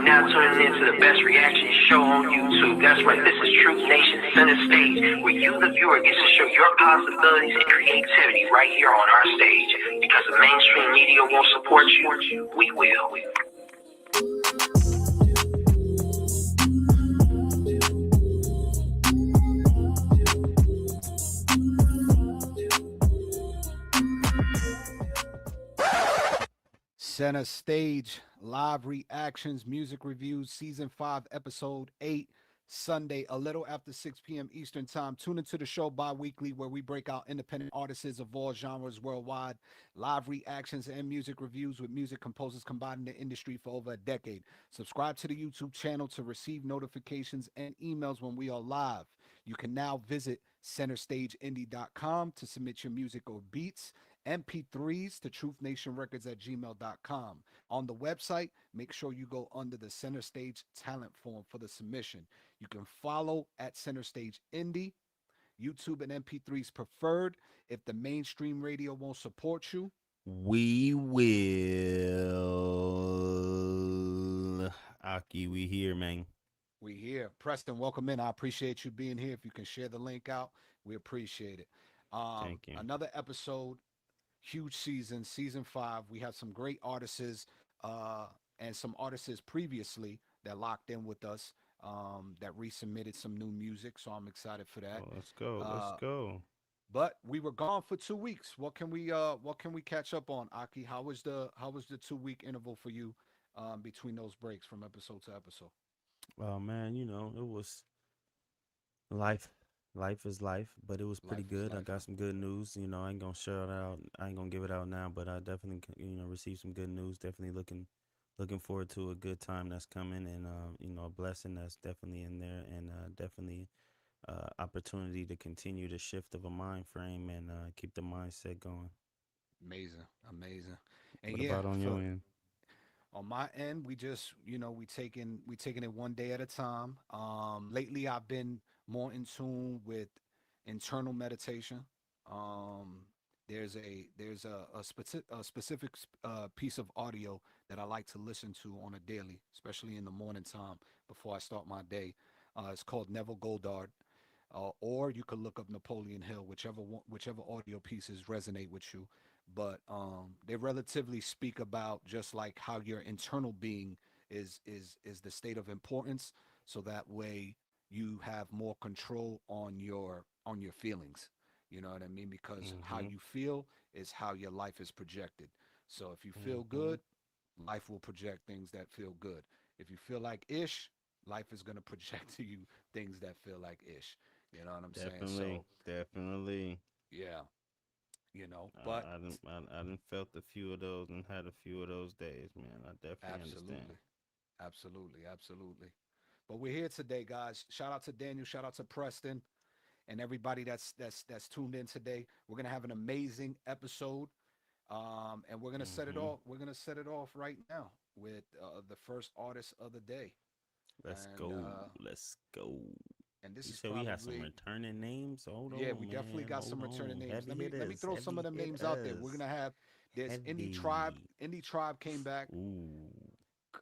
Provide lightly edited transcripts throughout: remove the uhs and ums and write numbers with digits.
are now tuning into the best reaction show on YouTube. That's right, this is Truth Nation Center Stage, where you, the viewer, get to show your possibilities and creativity right here on our stage. Because the mainstream media won't support you, we will. Center Stage, live reactions, music reviews, season 5, episode 8, Sunday, a little after 6 p.m. Eastern time. Tune into the show bi-weekly where we break out independent artists of all genres worldwide, live reactions and music reviews with music composers combined in the industry for over a decade. Subscribe to the YouTube channel to receive notifications and emails when we are live. You can now visit centerstageindie.com to submit your music or beats. MP3s to truthnationrecords@gmail.com. On the website, make sure you go under the Center Stage talent form for the submission. You can follow at Center Stage Indie, YouTube and MP3s preferred. If the mainstream radio won't support you, we will. Aki, we here, man. We here. Preston, welcome in. I appreciate you being here. If you can share the link out, we appreciate it. Thank you. Another episode. Huge season, season 5. We have some great artists and some artists previously that locked in with us that resubmitted some new music. So I'm excited for that. Let's go. But we were gone for 2 weeks. What can we catch up on, Aki? How was the 2-week interval for you between those breaks from episode to episode? Oh man, it was life. Life is life, but it was pretty good. I got some good news. I ain't gonna share it out. I ain't gonna give it out now, but I definitely, received some good news. Definitely looking forward to a good time that's coming, and a blessing that's definitely in there, and definitely opportunity to continue the shift of a mind frame and keep the mindset going. Amazing. And what about on your end? On my end, we just, we taking it one day at a time. Lately, I've been more in tune with internal meditation. There's a specific piece of audio that I like to listen to on a daily, especially in the morning time before I start my day. It's called Neville Goddard, or you could look up Napoleon Hill, whichever audio pieces resonate with you. But they relatively speak about just like how your internal being is the state of importance, so that way you have more control on your feelings. You know what I mean? Because how you feel is how your life is projected. So if you feel good, life will project things that feel good. If you feel like ish, life is going to project to you things that feel like ish. You know what I'm saying? So Definitely. Yeah. But I done felt a few of those and had a few of those days, man. I definitely understand. Absolutely. But we're here today, guys. Shout out to Daniel, shout out to Preston, and everybody that's tuned in today. We're gonna have an amazing episode, and we're gonna set it off. We're gonna set it off right now with the first artist of the day. Let's go. And this you is said probably, we have some returning names. Hold on, we definitely got some returning names. Let me throw some of them names out there. We're gonna have Indie Tribe. Indie Tribe came back. Ooh.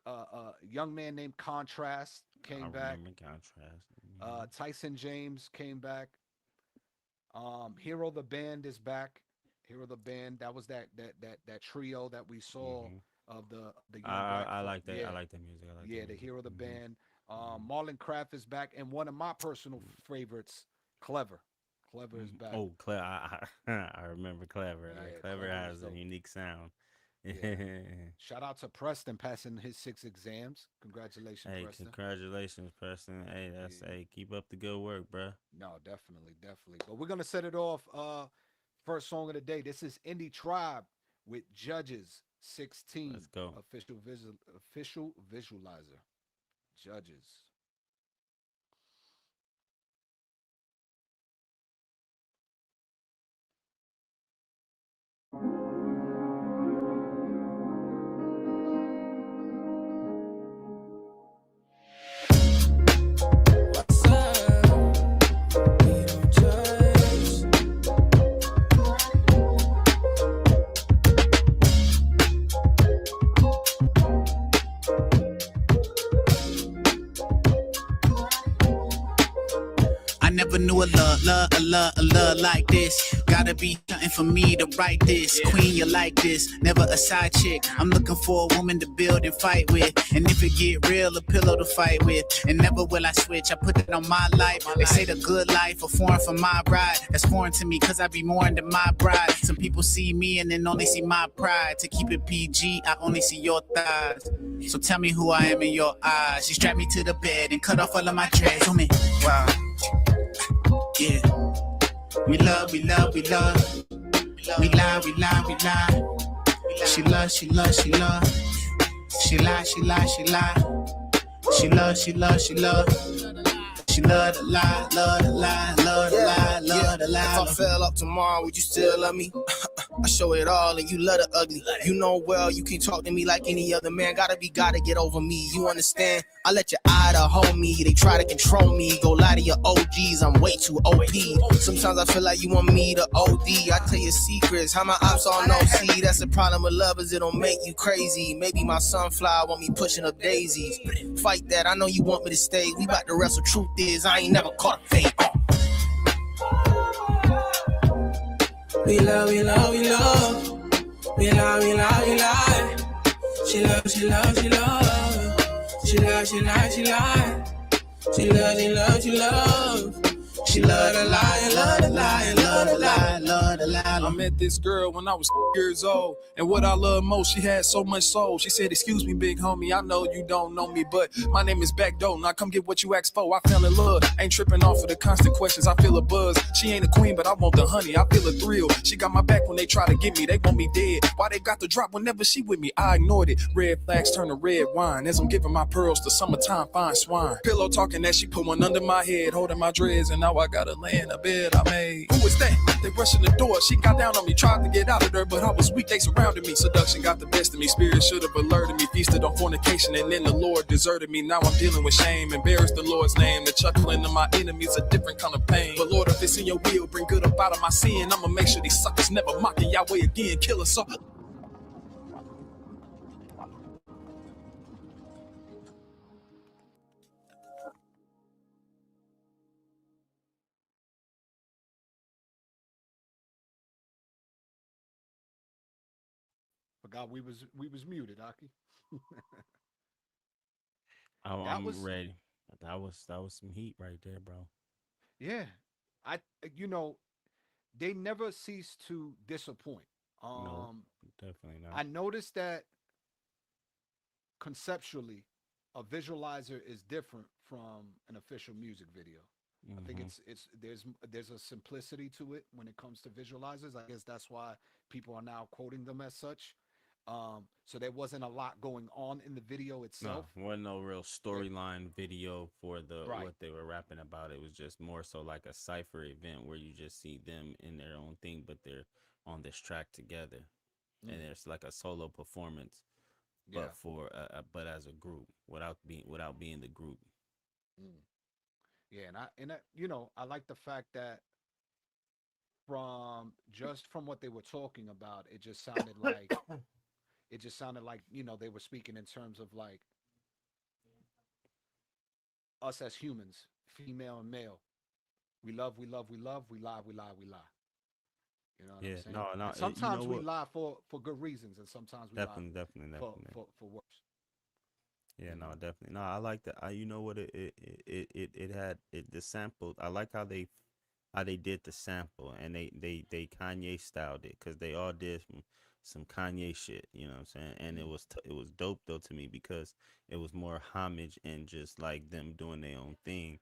A young man named Contrast came back. Contrast. Tyson James came back. Hero the Band is back. Hero the Band. That was that trio that we saw of the young I like that. Yeah. I like that music. The Hero the Band. Marlon Craft is back, and one of my personal favorites, Clever. Clever is back. Oh, Clever! I remember Clever. Yeah, Clever has a unique sound. Yeah. Shout out to Preston passing his 6 exams. Congratulations, Preston. Congratulations, Preston. Hey, keep up the good work, bro. No, definitely. But we're gonna set it off. First song of the day. This is Indie Tribe with Judges 16. Let's go. Official visualizer. Judges. I never knew a love like this. Gotta be something for me to write this. Queen, you like this, never a side chick. I'm looking for a woman to build and fight with. And if it get real, a pillow to fight with. And never will I switch, I put it on my life. They say the good life, a foreign for my bride. That's foreign to me, cause I be more into my bride. Some people see me and then only see my pride. To keep it PG, I only see your thighs. So tell me who I am in your eyes. She strapped me to the bed and cut off all of my dreads. Oh man, wow. Yeah. We love, we love, we love. We lie, we lie, we lie. She love, she love, she love. She lie, she lie, she lie. She love, she love, she love. She love the lie, love the lie, love the lie, love the lie. If I fell off tomorrow, would you still love me? I show it all and you love the ugly. You know well you can't talk to me like any other man. Gotta get over me, you understand? I let your eye to hold me. They try to control me. Go lie to your OGs, I'm way too OP. Sometimes I feel like you want me to OD. I tell you secrets, how my ops all know. See, that's the problem with lovers, it'll make you crazy. Maybe my sunflower want me pushing up daisies. Fight that, I know you want me to stay. We about to wrestle, truth is, I ain't never caught a fade. We love, we love, we love. We love, we love, we love. She love, she love, she love. She love, she love, she love. She love, she love, she love. She love the lie, love the lie, love the lie, love the lie. I met this girl when I was years old, and what I love most, she had so much soul. She said, "Excuse me, big homie, I know you don't know me, but my name is Backdoor. Now come get what you asked for." I fell in love, ain't tripping off of the constant questions. I feel a buzz. She ain't a queen, but I want the honey. I feel a thrill. She got my back when they try to get me. They want me dead. Why they got the drop whenever she with me? I ignored it. Red flags turn to red wine as I'm giving my pearls to summertime fine swine. Pillow talking that she put one under my head, holding my dreads, and now I gotta lay in a bed I made. Who is that? They rushing the door. She got down on me, tried to get out of there, but I was weak. They surrounded me. Seduction got the best of me. Spirit should have alerted me. Feasted on fornication, and then the Lord deserted me. Now I'm dealing with shame. Embarrassed the Lord's name. The chuckling of my enemies a different kind of pain. But Lord, if it's in your will, bring good up out of my sin. I'ma make sure these suckers never mocking Yahweh again. Kill us all. Forgot we was muted, Aki. That I'm was ready. That was some heat right there, bro. yeah. I you know they never cease to disappoint. No, Um, definitely not. I noticed that conceptually, a visualizer is different from an official music video. I think Hmm. it's there's a simplicity to it when it comes to visualizers. I guess that's why people are now quoting them as such. So there wasn't a lot going on in the video No, itself. wasn't no real There, storyline video for the right. what they were rapping about. It was just more so like a cipher event where you just see them in their own thing, but they're on this track together, and Mm, it's like a solo performance, yeah. but but as a group without being the group. Mm, yeah. I like the fact that from just from what they were talking about, it just sounded like they were speaking in terms of like us as humans, female and male. We love, we love, we love, we lie, we lie, we lie. You know what I'm Yeah, saying? no, no. And You know sometimes we what? lie for good reasons, and sometimes we lie Definitely, definitely, definitely. for worse. Yeah, You no, know. definitely. No, I like that. You know what? It had it the sample. I like how they did the sample, and they Kanye styled it because they all did some Kanye shit. You know what I'm saying? And Mm, it was dope though to me because it was more homage and just like them doing their own thing,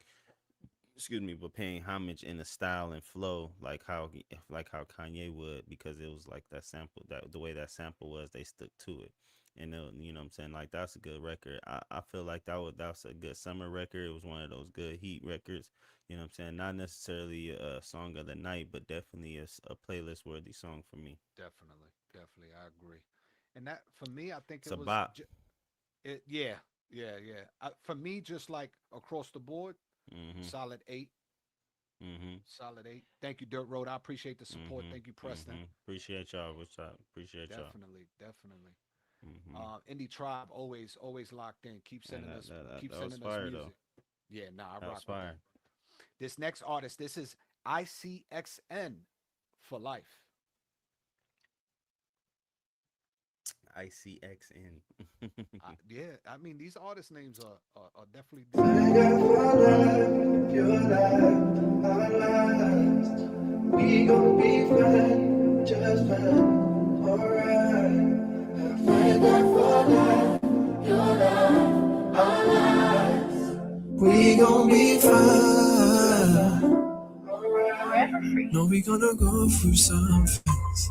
excuse me, but paying homage in the style and flow like how Kanye would, because it was like that sample, that the way that sample was, they stuck to it. And you know what I'm saying, like that's a good record. I feel like that's a good summer record. It was one of those good heat records. You know what I'm saying? Not necessarily a song of the night, but definitely a playlist worthy song for me. definitely, definitely, I agree. And that for me, I think It's it a was bop. it. Yeah, yeah, yeah. For me, just like across the board, Mhm. solid eight, Mhm. solid eight. Thank you, Dirt Road. I appreciate the support. Mhm. Thank you, Preston. Mhm. Appreciate y'all. What's up? Appreciate y'all. Definitely, definitely. Mhm. Indie Tribe always locked in. And that that that, Keep that was sending us fire though. music. Yeah, nah, I That was rock with fire. them. This next artist, this is ICXN for life. ICXN. Yeah, I mean these artist names are definitely Thank different. God for life, your life, our lives. We gon' be fine, just fine, alright. Thank God for life, your life, our lives. We gon' be fine. No, we gonna go through some things,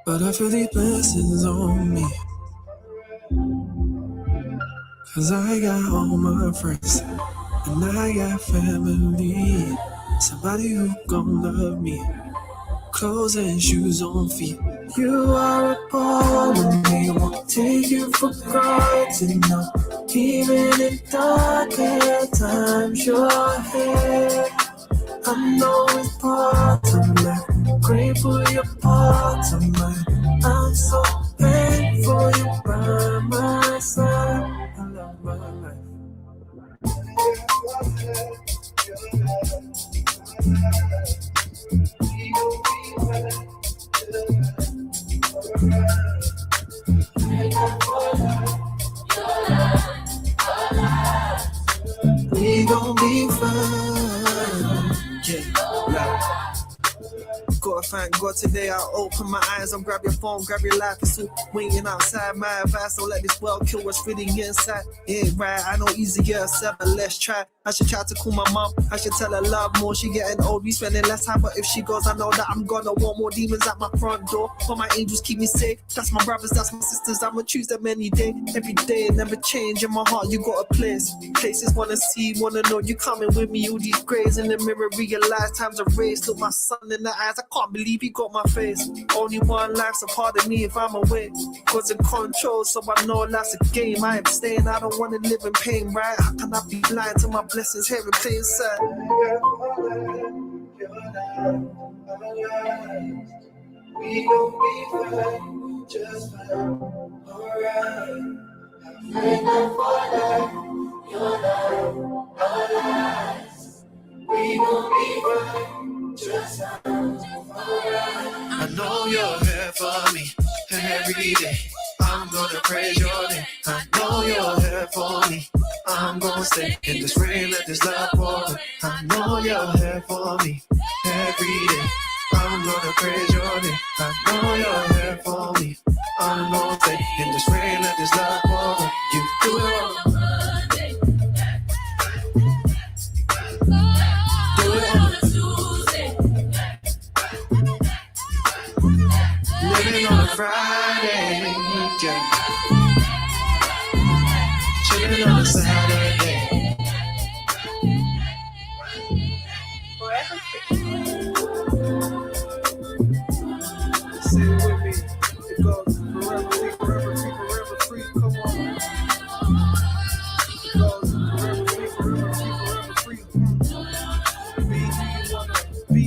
but I feel these blessings on me. Cause I got all my friends, and I got family. Somebody who gon' love me. Clothes and shoes on feet. You are a part of me. I won't take you for granted. No, even in darker times, you're here. I know it's part of life. Grateful you're part of mine. I'm so thankful you're by my side. I love my life. We gon' be fine. Yeah, gotta thank God today I open my eyes. I'm grab your phone, grab your life. It's all waiting outside. My advice, don't let this world kill what's really inside. Yeah, right, I know easier said, but let's try. I should try to call my mom. I should tell her love more. She getting old, we spending less time. But if she goes, I know that I'm gonna want more demons at my front door. But my angels keep me safe. That's my brothers, that's my sisters. I'ma choose them any day. Every day, never change. In my heart, you got a place. Places wanna see, wanna know you coming with me. All these grays in the mirror, realize time's a race. Look my son in the eyes, I can't believe he got my face. Only one life's a part of me if I'm away. God's in control, so I know life's a game. I abstain, I don't wanna live in pain, right? How can I be blind to my blessings here in plain sight? We gon' be fine, just fine, alright. Thank God for life, your life, our lives. We gon' be fine, just fine, alright. I know you're here for me every day. I'm gonna praise your name. I know you're here for me. I'm gonna stay in this rain, let this love pour. I know you're here for me every day. I'm gonna praise your name. I know you're here for me. I'm gonna stay in this rain, let this love pour. You do it all. Do it on a Tuesday. Living on a Friday. Yeah. Chilling on a Saturday. Say it with me. It goes forever free, forever free, forever free. Come on. It goes forever free, forever free, forever free. Be who you wanna be.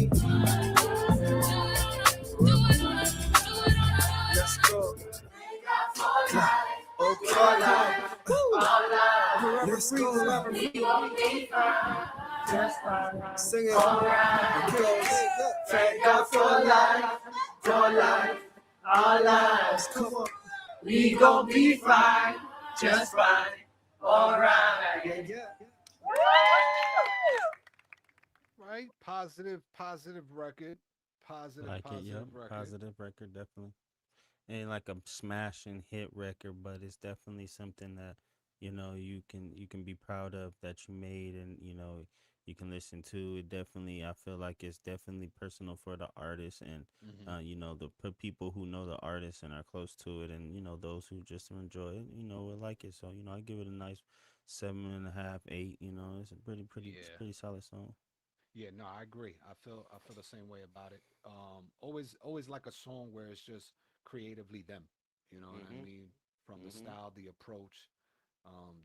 Let's go. Okay. Let's go. Sing it. Okay. Thank God for life, your life, our lives. Come on. We gon' be fine, just fine, alright. Yeah. Right? Positive record. Like it, yep. Positive record. Positive record, definitely. Ain't like a smashing hit record, but it's definitely something that you can be proud of that you made, and you can listen to it. Definitely, I feel like it's definitely personal for the artist, and Hmm. the people who know the artist and are close to it, and those who just enjoy it, will like it. So I give it a nice 7.5, 8. It's a it's Yeah. pretty solid song. Yeah, no, I agree. I feel the same way about it. Always like a song where it's just creatively them. You know what I Mhm. mean? From the Mhm. style, the approach,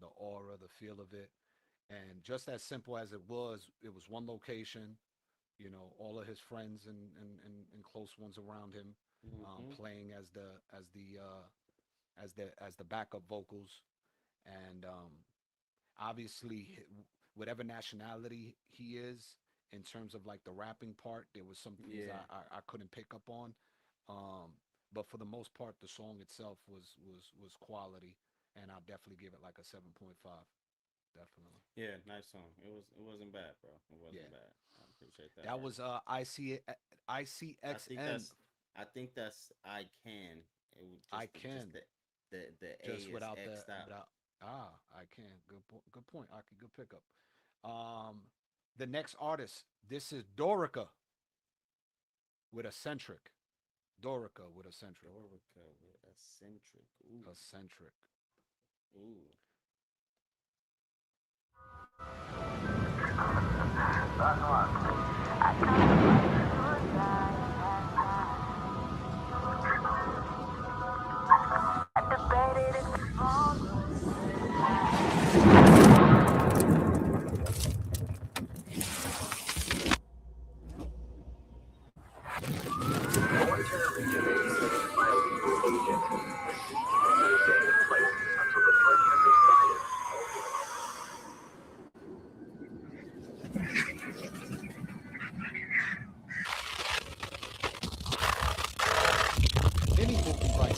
the aura, the feel of it. And just as simple as it was one location, all of his friends and close ones around him, Mhm. playing as the backup vocals. And obviously whatever nationality he is in terms of like the rapping part. There was some things Yeah. I couldn't pick up on. Um, but for the most part, the song itself was quality, and I'll definitely give it like a 7.5. Definitely. Yeah, nice song. It wasn't bad, bro. It Yeah. wasn't bad. I appreciate that That was artist. I think ICXN. I can. It would I just can the A just is without the X'd out. without I can. Good point. Aki, good pickup. Um, the next artist. This is Dorica with Eccentric. Dorica with Eccentric. Dorica with eccentric. Ooh. Eccentric. Ooh. Anything you like.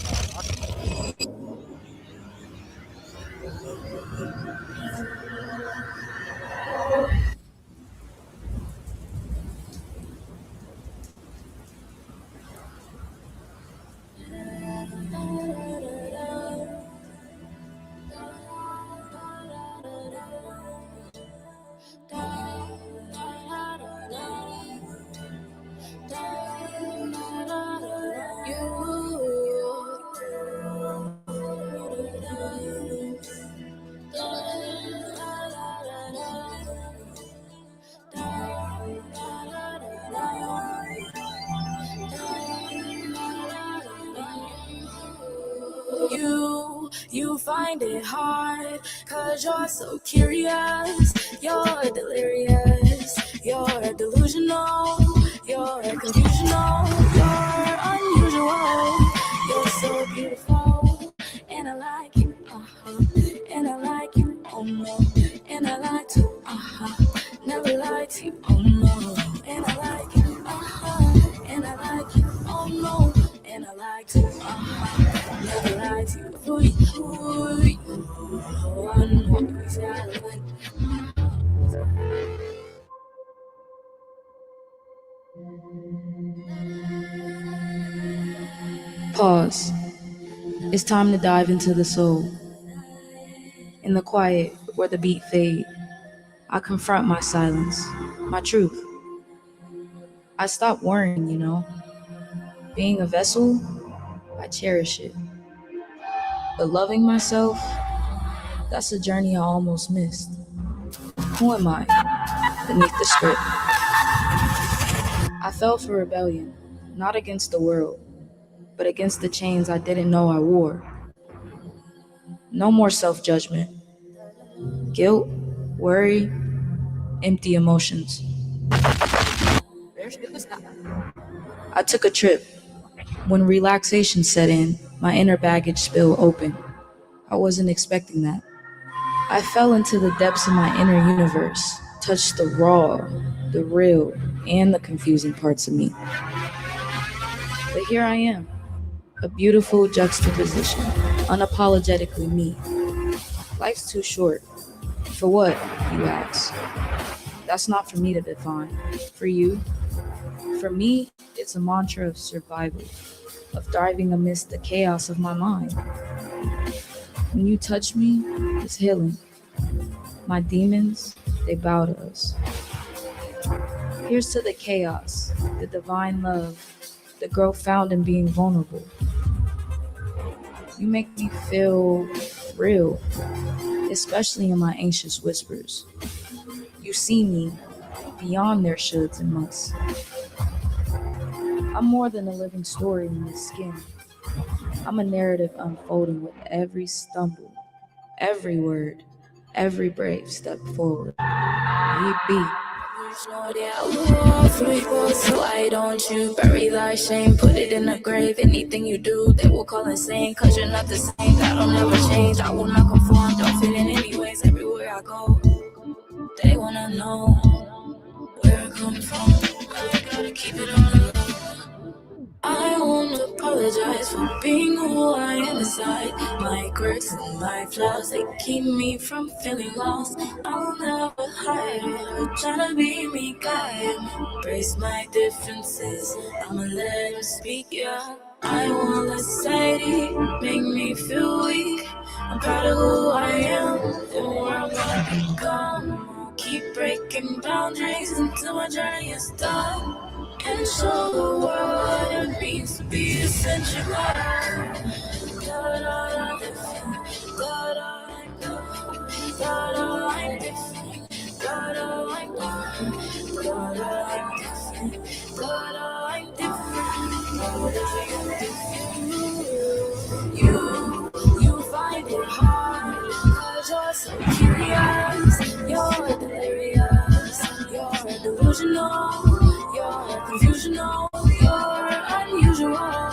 You find it hard, cause you're so curious, you're delirious, you're delusional, you're confusional, you're unusual, you're so beautiful, and I like you, and I like you, oh no, and I like to, never lied to you, oh no, and I like you, and I like you, oh no, and I like to, never lied to you, Pause. It's time to dive into the soul. In the quiet, where the beat fade, I confront my silence, my truth. I stop worrying, Being a vessel, I cherish it. But loving myself, that's a journey I almost missed. Who am I beneath the script? I fell for rebellion, not against the world, but against the chains I didn't know I wore. No more self-judgment, guilt, worry, empty emotions. I took a trip. When relaxation set in, my inner baggage spilled open. I wasn't expecting that. I fell into the depths of my inner universe, touched the raw, the real, and the confusing parts of me. But here I am, a beautiful juxtaposition, unapologetically me. Life's too short. For what, you ask? That's not for me to define. For you? For me, it's a mantra of survival, of thriving amidst the chaos of my mind. When you touch me, it's healing. My demons, they bow to us. Here's to the chaos, the divine love, the growth found in being vulnerable. You make me feel real, especially in my anxious whispers. You see me beyond their shoulds and musts. I'm more than a living story in this skin. I'm a narrative unfolding with every stumble, every word, every brave step forward. He be. So why don't you bury thy shame? Put it in the grave. Anything you do, they will call insane. Cause you're not the same. God will never change. I will not conform. Don't fit in anyways. Everywhere I go. They wanna know where I come from. I gotta keep it on the low. I wanna apologize for being who I am inside. My quirks and my flaws, they keep me from feeling lost. I'll never hide or try to be me guy. Embrace my differences, I'ma let them speak, yeah. I want let society make me feel weak. I'm proud of who I am and where I'm gonna become. I'll keep breaking boundaries until my journey is done. And show the world what it means to be essential. You find it hard, cause you're so curious, you're delirious, you're delusional, you're confusional, you're unusual,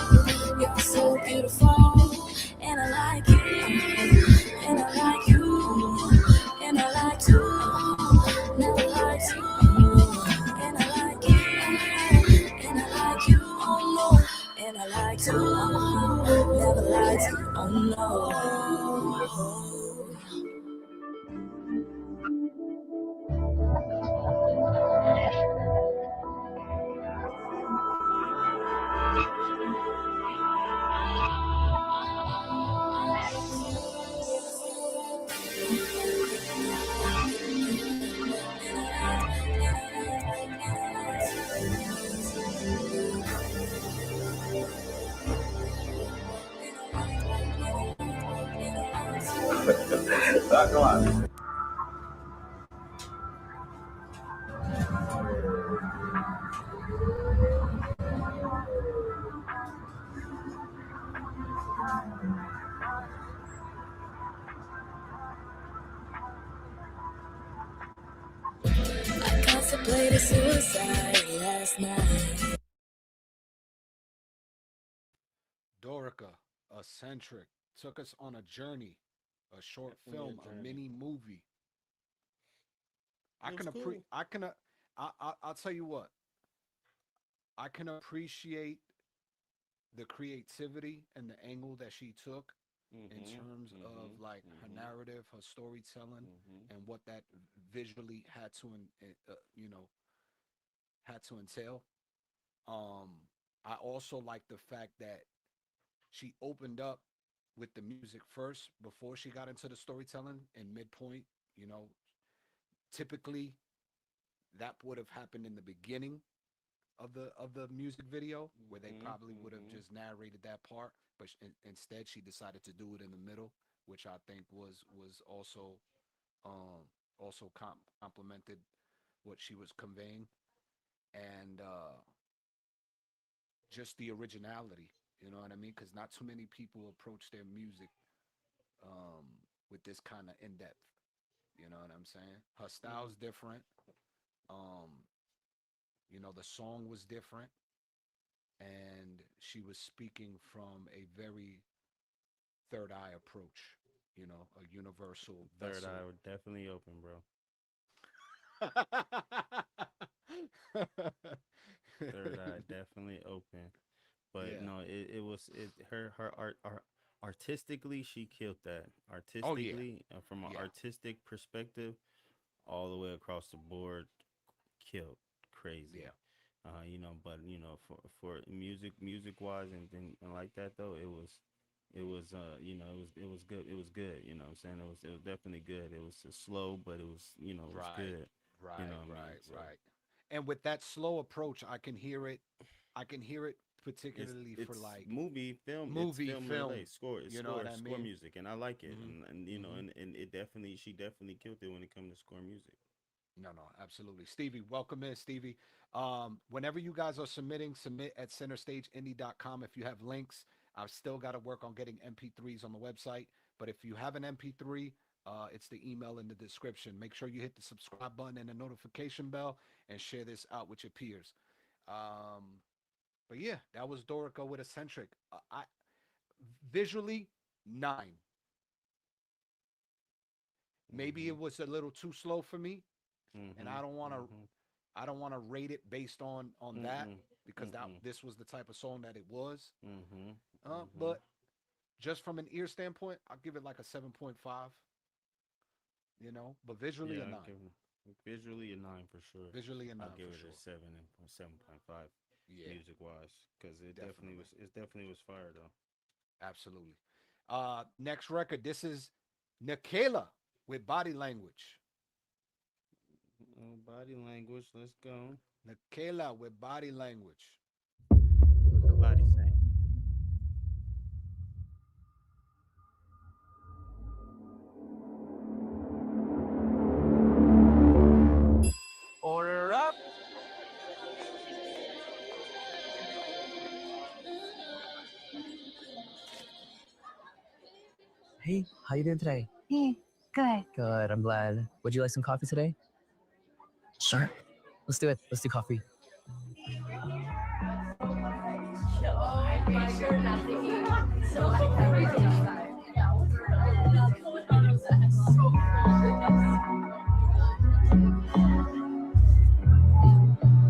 you're so beautiful, and I like it, and I like you, and I like to, never lie to, and I like it, and I like you, oh no. And I like to never lie to you, oh no. I contemplated suicide last night. Dorica, eccentric, took us on a journey, a short Definitely a film, a journey. mini movie. I It was can cool. I can I'll tell you what. I can appreciate the creativity and the angle that she took in Mhm. terms of Mhm. like her Mhm. narrative, her storytelling, Mhm. and what that visually had to, had to entail. Um, I also like the fact that she opened up with the music first before she got into the storytelling and midpoint. You know, typically that would have happened in the beginning of the music video where they Mhm. probably would have Mhm. just narrated that part, but instead she decided to do it in the middle, which I think was um also complemented what she was conveying, and just the originality. You know what I mean? Because not too many people approach their music um, with this kind of in depth. You know what I'm saying? Her Mhm. style's different. Um, the song was different, and she was speaking from a very third eye approach. A universal Third vessel. eye would definitely open, bro. Third eye definitely open. But Yeah. no, it was it her art artistically she killed that. Oh yeah. Artistically, from an Yeah. artistic perspective, all the way across the board, killed crazy. Yeah. But for music wise and like that though, it was good. It was good. You know what I'm saying? It was definitely good. It was slow, but it was Right. good. You know Right. what I mean? Right. So Right. And with that slow approach, I can hear it. I can hear it particularly for it's like movie film. It's movie, film film. related score. It's You know what I score mean? music, and I like it. Mm-hmm. And Mm-hmm. and it definitely she definitely killed it when it comes to score music. No, no, absolutely. Stevie, welcome in, Stevie. Whenever you guys are submitting, submit at centerstageindie.com. If you have links, I've still got to work on getting MP3s on the website. But if you have an MP3, it's the email in the description. Make sure you hit the subscribe button and the notification bell and share this out with your peers. Um, but yeah, that was Dorica with Eccentric. I visually 9. Maybe Hmm. it was a little too slow for me. and I don't want to rate it based on that because this was the type of song that it was. But just from an ear standpoint, I'll give it like a 7.5. But visually a 9. Visually a 9 for sure. Visually a 9. I'll give for it sure. a 7.5. Yeah, Music wise, because it definitely was. It definitely was fire though. absolutely. Next record. This is Nikela with Body Language. Body language. Let's go. Nikela with Body Language. What the body saying? Order up. Hey, how you doing today? Hey, good. Good, I'm glad. Would you like some coffee today? Sure. Let's do it. Let's do coffee.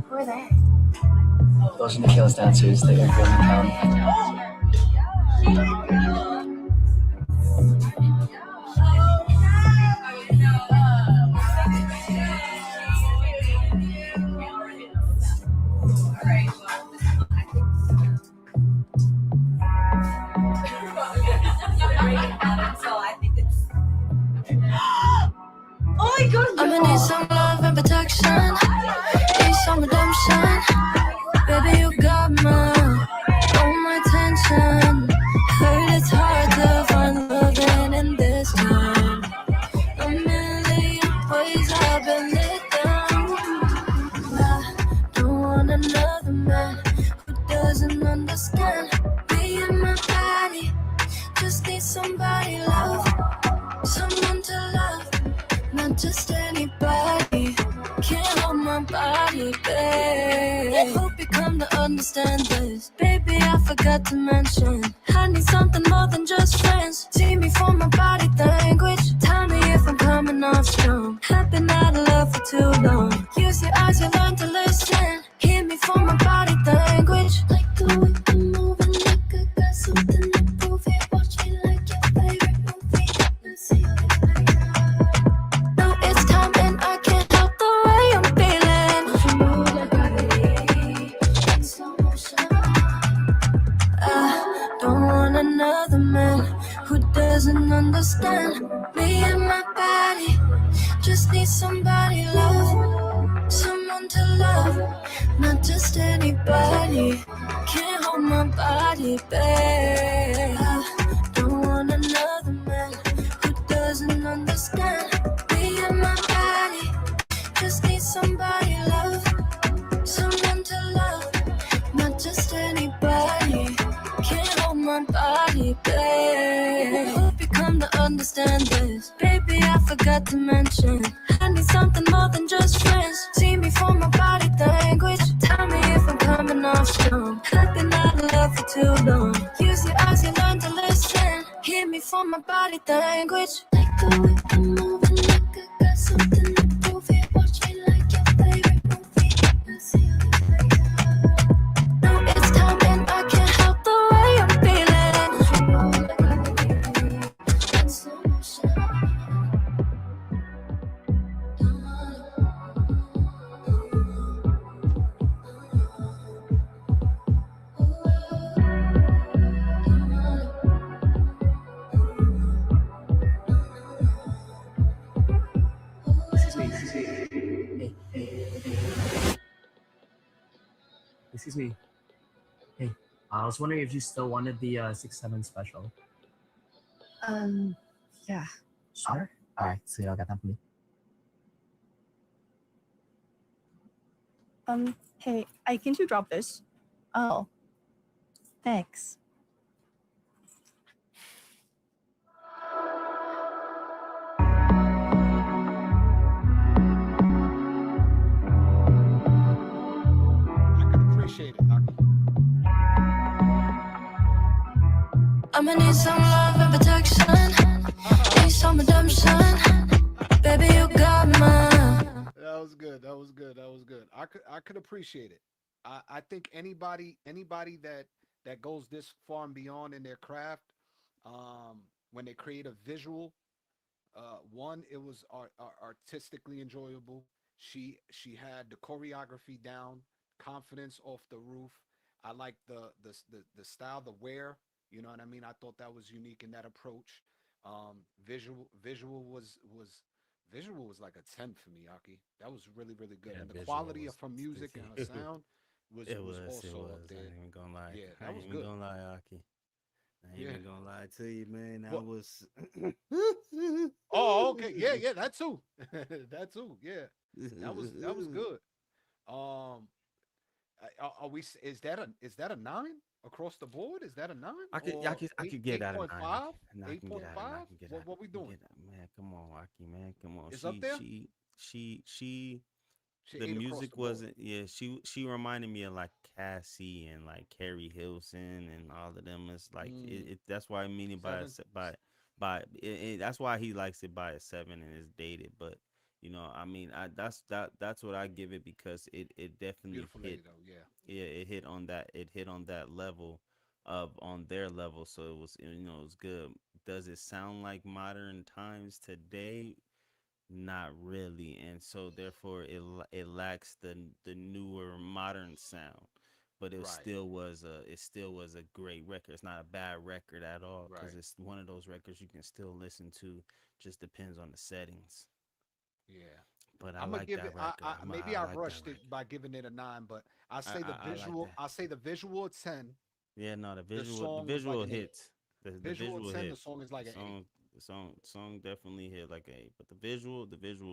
Who are they? Those are Nikela's dancers. They are here in town. I'ma need some love and protection, need some redemption. Baby, you got all my attention. Heard it's hard to find loving in this time. A million ways I've been let down. I don't want another man who doesn't understand me and my body. Just need somebody love, someone to love. Not just anybody can hold my body, babe. I hope you come to understand this. Baby, I forgot to mention I need something more than just friends. See me for my body language. Tell me if I'm coming off strong. I've been out of love for too long. Use your eyes, you learn to listen. Hear me for my body language. Like the way I'm moving, like I got something to prove it. Watch me like your favorite movie. Let's see how they play out. Now it's time and I can't help the way I'm feeling. You move like gravity in slow motion. I don't want another man who doesn't understand me and my body. Just need somebody love, someone to love. Not just anybody can hold my body, babe. I don't want another man who doesn't understand me and my body. Just need somebody love, someone to love. Not just anybody can hold my body, babe. I hope you come to understand this. Baby, I forgot to mention I need something more than just friends. See me for my body language. Tell me if I'm coming off strong. I've been out of love for too long. Use your eyes, you learn to listen. Hear me for my body language. Like the way I'm moving, like I got something to prove it. Watch me like your favorite movie. Let's see how they play out. Now it's time and I can't help the way I'm feeling. You know like gravity in slow motion. Excuse me. Hey, I was wondering if you still wanted the 6-7 special. Yeah. Sure. All right, so I'll get that for me. Hey, can you drop this? Oh, thanks. I can appreciate it, Aki. I'ma need some love and protection, need some redemption. Baby, you got Yo, was good. That was good. I could appreciate it. I think anybody that goes this far and beyond in their craft, when they create a visual, one, it was artistically enjoyable. She had the choreography down, confidence off the roof. I like the style, the wear. You know what I mean? I thought that was unique in that approach. Visual was like a 10 for me, Aki. That was really, really good. Yeah, And the visual quality was of her music and her sound was it was also up I there. ain't even gonna lie. Yeah, I that ain't was even good. gonna lie, Aki. I ain't Yeah. even gonna lie to you, man. That What? was Oh, okay. Yeah, that too. That too. Yeah. That was good. Um are we is that a 9 across the board? Is that a 9 or I could get out of 9. 8.5? I can get out of 9. I 8.5? can get out. What we I can doing? get out. Man, come on, Aki, man, come on. Is up there? She She the 8 across music the board. wasn't, yeah, she reminded me of like Cassie and like Carrie Hilson and all of them. It's like it that's why I mean it by 7. that's why he likes it by a 7 and it's dated. But I mean, that's what I give it, because it definitely Beautiful lady hit. though. Yeah. Yeah, it hit on that level of on their level, so it was, it was good. Does it sound like modern times today? Not really, and so therefore it lacks the newer modern sound, but Right. it still was a great record. It's not a bad record at all, because Right. it's one of those records you can still listen to. Just depends on the settings. Yeah. But I I'm gonna like give that it. record. Maybe I I like that rushed it record. by giving it a 9, but I say the I like visual. that. I say the visual a 10. Yeah, no, The the song was like visual an 8. hits. The Visual a visual 10. The hits. song is like The an 8. song definitely hit like a 8, but the visual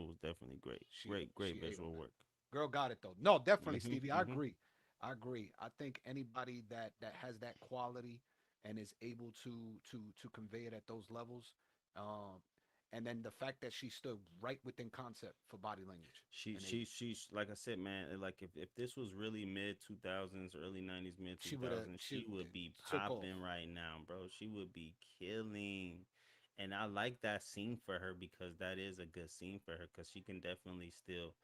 was definitely great. Great She ate on visual that. work. Girl got it though. No, definitely, Mhm. Stevie. I Mhm. agree. I agree. I think anybody that has that quality and is able to convey it at those levels, um, and then the fact that she stood right within concept for body language, and She's like I said, man. Like if this was really mid 2000s, early 90s, mid she would have 2000s, she she would be took off. popping right now, bro. She would be killing. And I like that scene for her, because that is a good scene for her, because she can definitely still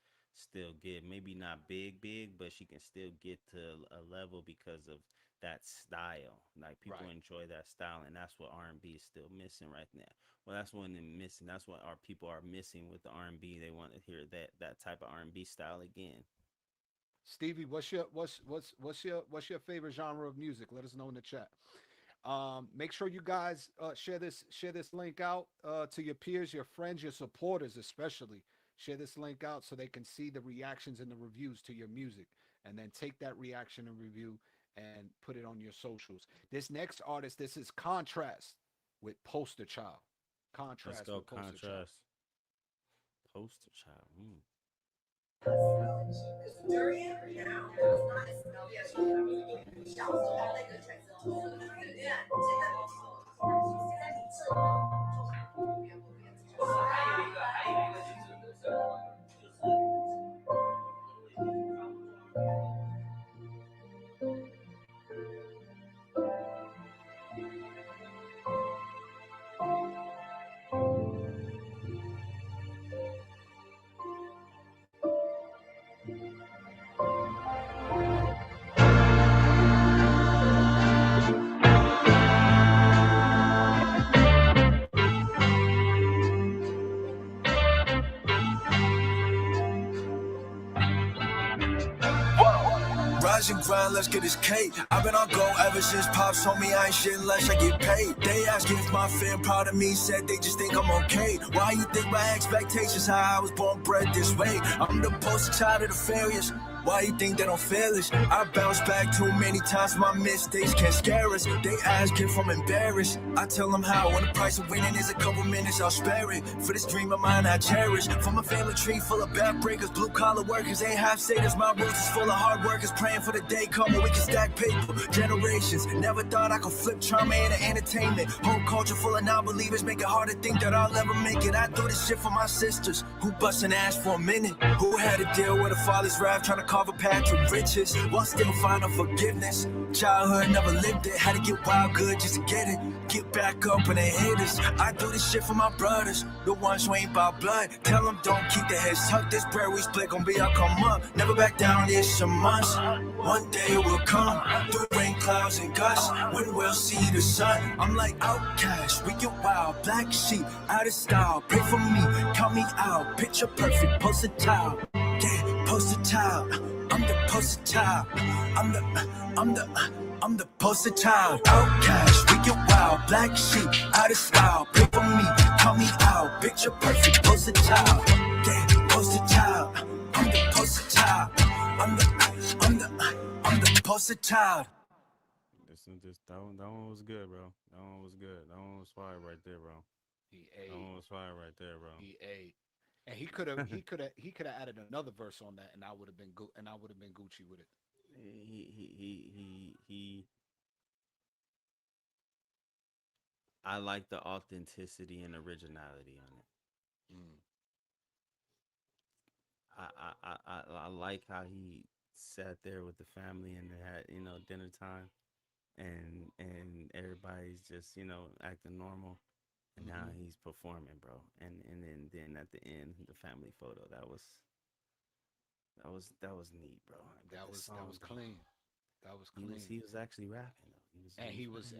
get, maybe not big, but she can still get to a level because of that style. Like people Right. enjoy that style, and that's what R&B is still missing right now. Well, that's what they're missing. That's what our people are missing with the R&B. They want to hear that type of R&B style again. Stevie, what's your favorite genre of music? Let us know in the chat. Make sure you guys share this link out to your peers, your friends, your supporters, especially. Share this link out so they can see the reactions and the reviews to your music, and then take that reaction and review and put it on your socials. This next artist, this is Contrast with Poster Child. Let's Contrast go with Poster Child. contrast. Poster child. Rise and grind, let's get this cake. I've been on go ever since Pops told me I ain't shit unless I get paid. They ask if my fan proud of me, said they just think I'm okay. Why you think my expectations high? I was born bred this way. I'm the poster child of the failures. Why you think they don't fail us? I bounce back too many times, my mistakes can't scare us. They ask if I'm embarrassed. I tell them how, when the price of winning is a couple minutes, I'll spare it. For this dream of mine I cherish. From a family tree full of backbreakers, blue collar workers, ain't half staters. My roots is full of hard workers, praying for the day come when we can stack paper. Generations, never thought I could flip trauma into entertainment. Whole culture full of non-believers, make it hard to think that I'll ever make it. I do this shit for my sisters, who bustin' ass for a minute, who had to deal with a father's wrath, trying to carve a path to riches while still finding forgiveness. Childhood never lived it, had to get wild good just to get it. Get back up when they hate us. I do this shit for my brothers, the ones who ain't about blood. Tell them don't keep their heads tucked. This prayer we split gon' be our come up. Never back down, it's a must. One day it will come through rain clouds and gusts when we'll see the sun. I'm like outcast, we get wild, black sheep, out of style. Pray for me, count me out. Picture perfect, poster child. Yeah, poster child. I'm the poster child. I'm the poster child. Outcast, we get wild, black sheep, out of style. Pray for me, count me out. Picture perfect, poster child. Yeah, poster child. I'm the poster child. I'm the poster child. That one was good, bro. That one was good. That one was fire right there, bro. He ate. That one was fire right there, bro. He ate. And he could have added another verse on that, and I would have been Gucci with it. He I like the authenticity and originality on it. I like how he sat there with the family and they had, dinner time, and everybody's just, acting normal. And now he's performing, bro. And then at the end, the family photo. That was neat, bro. That was clean. That was clean. He was actually rapping though. He was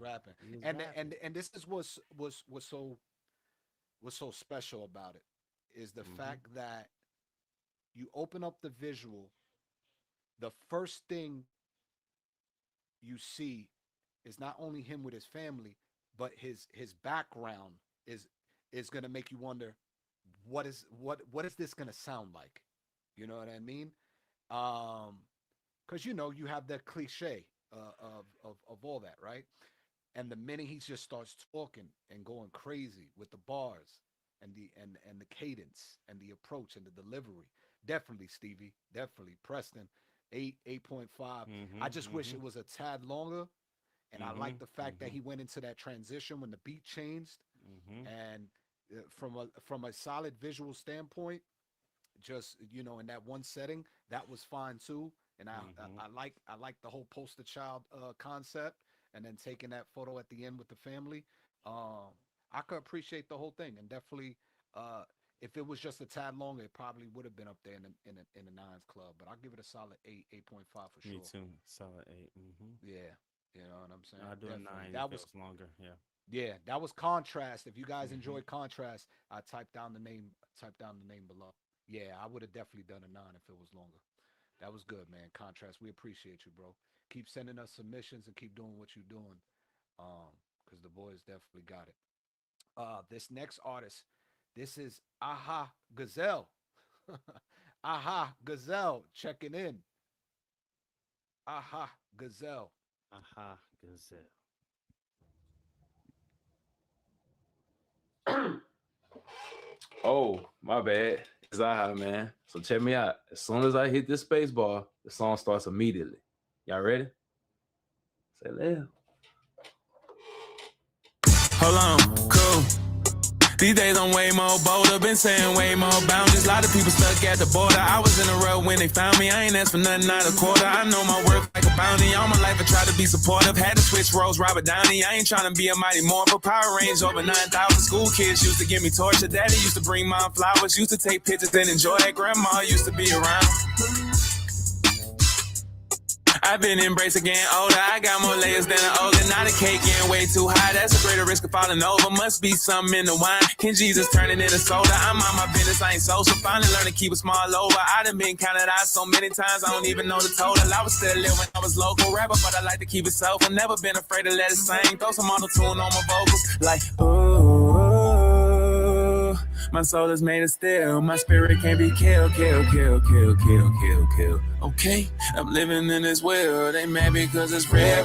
rapping. And this is what's so special about it is the fact that you open up the visual, the first thing you see is not only him with his family, but his background is gonna make you wonder what is this gonna sound like? You know what I mean? Because you have that cliche of all that, right? And the minute he just starts talking and going crazy with the bars and the cadence and the approach and the delivery, definitely Stevie, definitely Preston, 8.5. I just wish it was a tad longer. And I like the fact that he went into that transition when the beat changed, and from a solid visual standpoint, just in that one setting, that was fine too. And I like the whole poster child concept, and then taking that photo at the end with the family. I could appreciate the whole thing, and definitely, if it was just a tad longer, it probably would have been up there in the nines club. But I'll give it a solid 8.5 for sure. Me too, solid 8. Yeah. You know what I'm saying? I do a 9. That was longer. Yeah, that was Contrast. If you guys enjoyed Contrast, I typed down the name below. Yeah, I would have definitely done a 9 if it was longer. That was good, man. Contrast, we appreciate you, bro. Keep sending us submissions and keep doing what you're doing, because the boys definitely got it. This next artist, this is Aha Gazelle. Aha Gazelle checking in. Aha Gazelle. Aha Gazelle. Oh, my bad. It's Aha, man. So check me out. As soon as I hit this space bar, the song starts immediately. Y'all ready? Say left. Hold on, cool. These days I'm way more bolder, been saying way more boundaries. A lot of people stuck at the border. I was in the road when they found me. I ain't asked for nothing, not a quarter. I know my worth like a bounty. All my life I tried to be supportive. Had to switch roles, Robert Downey. I ain't trying to be a mighty morpher. Power Range over 9,000. School kids used to give me torture. Daddy used to bring mom flowers. Used to take pictures and enjoy that. Grandma used to be around. I've been embraced again older. I got more layers than an ogre. Now the cake getting way too high. That's a greater risk of falling over. Must be something in the wine. Can Jesus turn it into soda? I'm on my business, I ain't social. Finally learn to keep a small over. I done been counted out so many times, I don't even know the total. I was still live when I was local rapper, but I like to keep it sober. Never been afraid to let it sing. Throw some auto-tune on my vocals. Like, ooh. My soul is made of steel. My spirit can't be killed. Okay, I'm living in this world. They mad because it's real.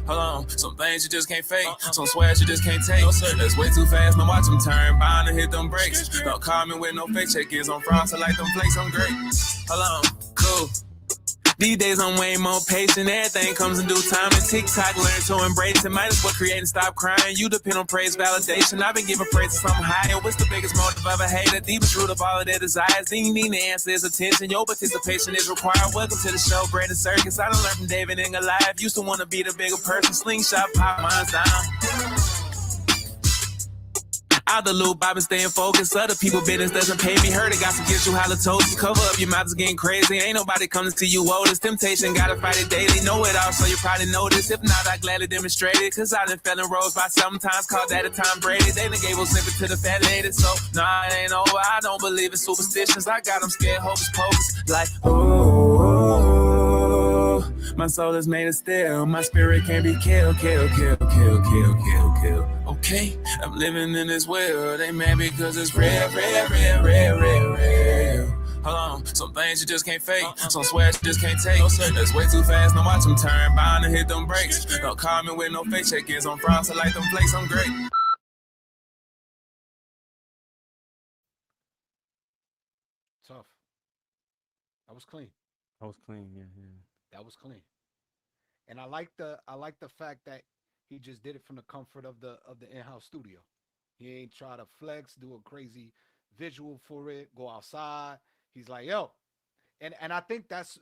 Hold on, some things you just can't fake. Some swears you just can't take. That's way too fast, now watch them turn. Bound to hit them brakes. Don't call me with no fake check-ins on frost. I like them flakes, I'm great. Hold on, cool. These days I'm way more patient. Everything comes in due time. And TikTok learn to embrace it. Might as well create and stop crying. You depend on praise, validation. I've been giving praise to something higher. What's the biggest motive of a hater? Deepest root of all of their desires. Then you need the answer is attention. Your participation is required. Welcome to the show, Brandon Circus. I done learned from David and Goliath. Used to want to be the bigger person. Slingshot, pop, mine's down. Out the loop, I've been staying focused. Other people business doesn't pay me. Heard it got some gifts you halitosis. Cover up, your mouth is getting crazy. Ain't nobody coming to you oldest. Temptation, gotta fight it daily. Know it all, so you probably know this. If not, I gladly demonstrate it. Cause I done fell in roles by sometimes called that a Tom Brady. They done gave a snippet to the fat lady. So, nah, it ain't over. I don't believe in superstitions. I got them scared, hopeless pokers. Like, oh, my soul is made of steel. My spirit can't be killed, kill. Okay, I'm living in this world. They mad because it's real. Hold on, some things you just can't fake. Some sweat you just can't take. That's way too fast, now watch them turn. Bound to hit them brakes. Don't call me with no fake check-ins on frost. I like them flakes, I'm great. Tough. That was clean. That was clean. Yeah. That was clean. And I like the fact that he just did it from the comfort of the in-house studio. He ain't try to flex, do a crazy visual for it, go outside. He's like, yo. And I think that's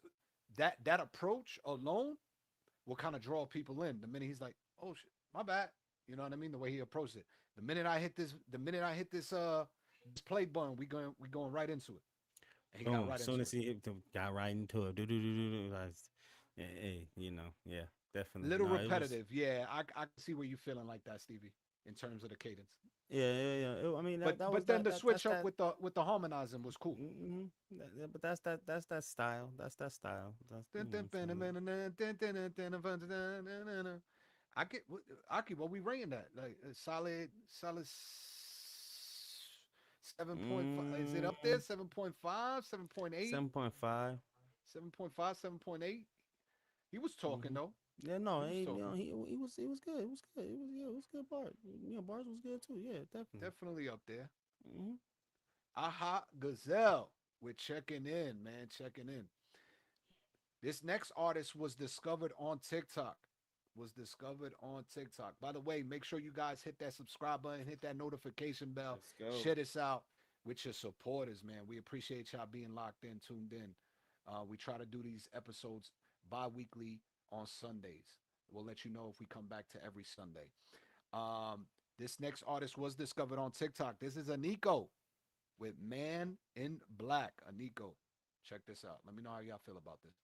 that approach alone will kind of draw people in. The minute he's like, oh shit, my bad. You know what I mean? The way he approached it. The minute I hit this this play button, we going right into it. And he got right as soon as into he got right into it, yeah, definitely. little No, it was- repetitive. Yeah, I can see where you feeling like that, Stevie, in terms of the cadence. Yeah. I mean, But that was then the that's switch up that. with the harmonizing was cool. But that's that style. That's that style. That's I get Aki, what we rating that? Like a solid 7.5. Is it up there? 7.5, 7.8, 7.5. 7.5, 7.8. He was talking though. Yeah, no, He was talking. he was good. It was good. It was good part. Bars was good too. Yeah, definitely. Definitely up there. hmm Aha Gazelle. We're checking in, man. Checking in. This next artist was discovered on TikTok. By the way, make sure you guys hit that subscribe button, hit that notification bell. Let's go. Share this out with your supporters, man. We appreciate y'all being locked in, tuned in. We try to do these episodes bi-weekly on Sundays. We'll let you know if we come back to every Sunday. This next artist was discovered on TikTok. This is Aniko with Man in Black. Aniko, check this out. Let me know how y'all feel about this.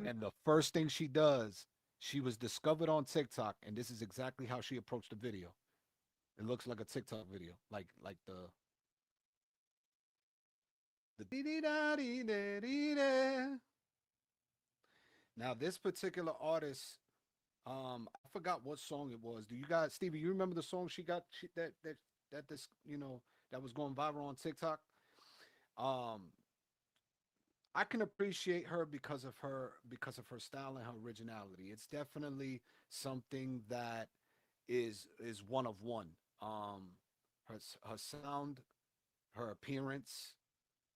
And the first thing she does, she was discovered on TikTok, and this is exactly how she approached the video. It looks like a TikTok video, like the now this particular artist, I forgot what song it was. Do you guys, Stevie? You remember the song that this that was going viral on TikTok? Um, I can appreciate her because of her style and her originality. It's definitely something that is one of one. Her sound, her appearance,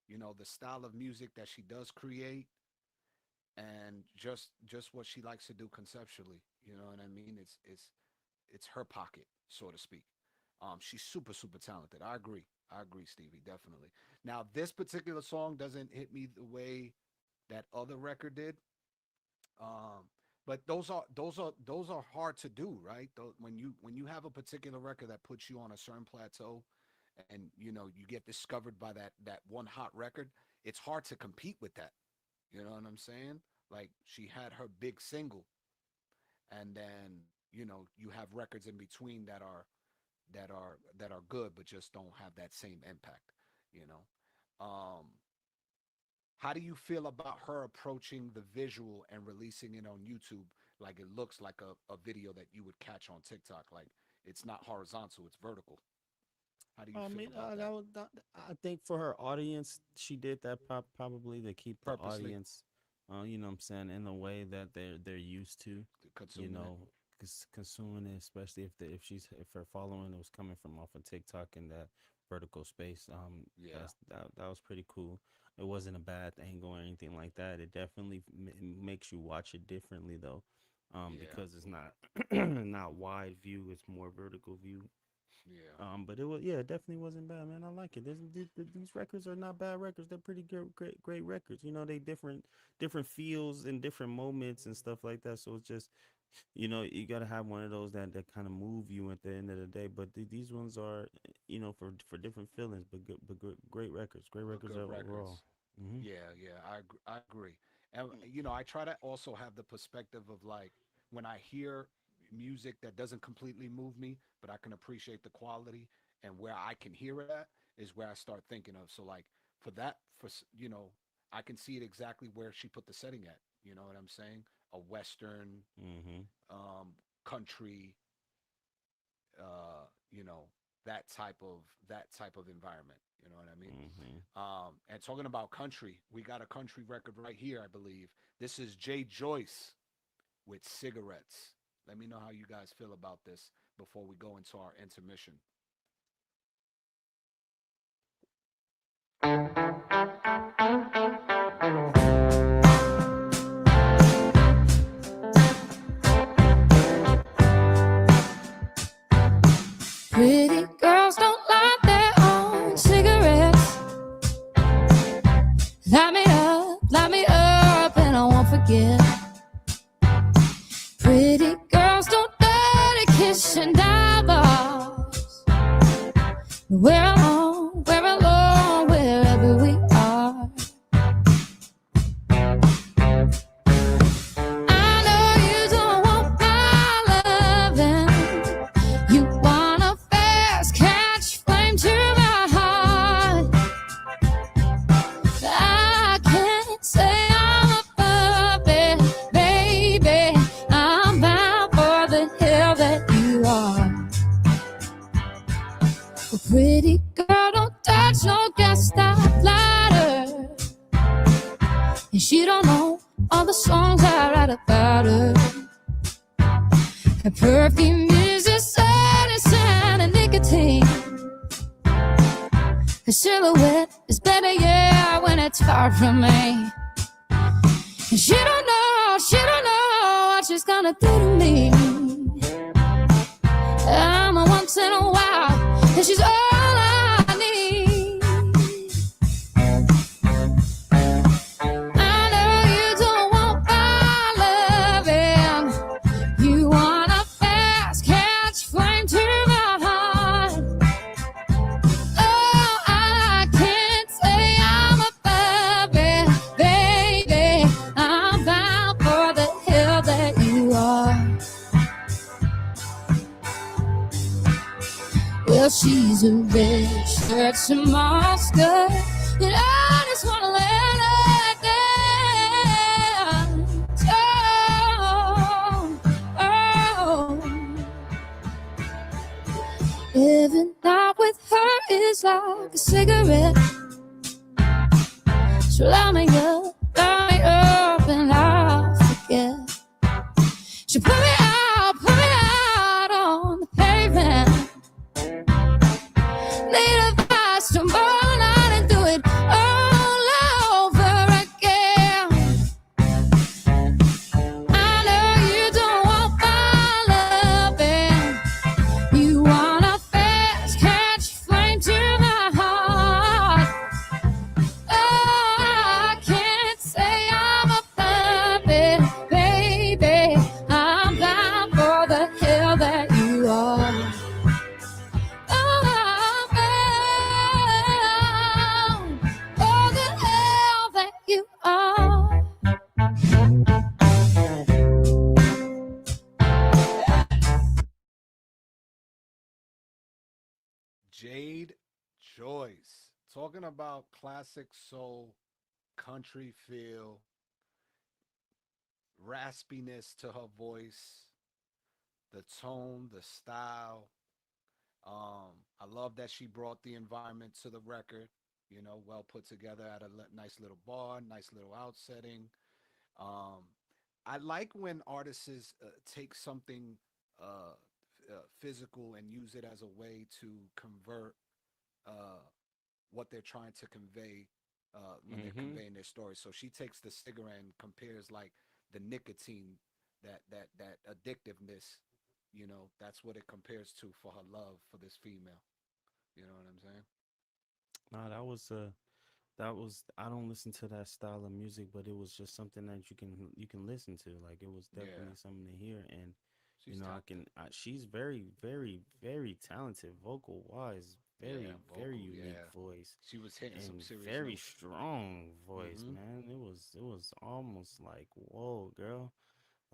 the style of music that she does create, and just what she likes to do conceptually. You know what I mean? It's her pocket, so to speak. She's super talented. I agree, Stevie, definitely. Now, this particular song doesn't hit me the way that other record did. Um, but those are hard to do, right? When you have a particular record that puts you on a certain plateau, and you get discovered by that one hot record, it's hard to compete with that. You know what I'm saying? Like she had her big single, and then you have records in between that are good, but just don't have that same impact. You know, how do you feel about her approaching the visual and releasing it on YouTube? Like it looks like a video that you would catch on TikTok. Like it's not horizontal, it's vertical. How do you I feel mean, about that? I think for her audience, she did that probably to keep the Purposely audience, what I'm saying, in the way that they're used to, you consuming it. know, consuming it, especially if her following was coming from off of TikTok in that vertical space. Yeah. That was pretty cool. It wasn't a bad angle or anything like that. It definitely makes you watch it differently though, Yeah. because it's not not wide view. It's more vertical view. Yeah. But it was, yeah, it definitely wasn't bad, man. I like it. These records are not bad records. They're pretty great records. You know, they different feels and different moments and stuff like that. So it's just, you gotta have one of those that kind of move you at the end of the day. But these ones are, for different feelings, but great records. Great But records good overall. records. Hmm. Yeah, yeah, I agree. And I try to also have the perspective of like when I hear music that doesn't completely move me, but I can appreciate the quality and where I can hear it at is where I start thinking of. So like for that I can see it exactly where she put the setting at. You know what I'm saying? A western Hmm. um country you know that type of environment, you know what I mean? Hmm. And talking about country, we got a country record right here, I believe. This is Jay Joyce with Cigarettes. Let me know how you guys feel about this before we go into our intermission. Pretty girls don't light their own cigarettes. Light me up, and I won't forget. Pretty girls don't dirty kiss and dive. We're alone, wherever we are. I know you don't want my loving. You want a fast catch flame to my heart. I can't say I'm above it, baby. I'm bound for the hill that you are. A pretty girl don't touch no gas lighter, and she don't know all the songs I write about her. Her perfume is a certain sign of nicotine. Her silhouette is better, yeah, when it's far from me. And she don't know what she's gonna do to me. I'm a once in a while, and she's all I need. I know you don't want my loving. You want a fast catch flame to my heart. Oh, I can't say I'm above it, baby. I'm bound for the hill that you are. Well, she's a red shirt, some monster, and I just wanna let her down. Oh, living night with her is like a cigarette. So light me up, and I'll forget. She put me out on the pavement. Need a fast to burn out and do it all over again. I know you don't want my loving. You want a fast catch flame to my heart. Oh, I can't say I'm above it, baby. I'm bound for the hill that you are. Jade Joyce. Talking about classic soul, country feel, raspiness to her voice, the tone, the style. I love that she brought the environment to the record. Well put together at a nice little bar, nice little outsetting. Um, I like when artists take something physical and use it as a way to convert what they're trying to convey when they're conveying their story. So she takes the cigarette and compares like the nicotine, that addictiveness, that's what it compares to for her love for this female. You know what I'm saying? No, that was I don't listen to that style of music, but it was just something that you can listen to. Like it was definitely something to hear, and she's very, very, very talented vocal wise, very unique voice. She was hitting some serious very notes. strong voice, man. It was almost like, whoa, girl.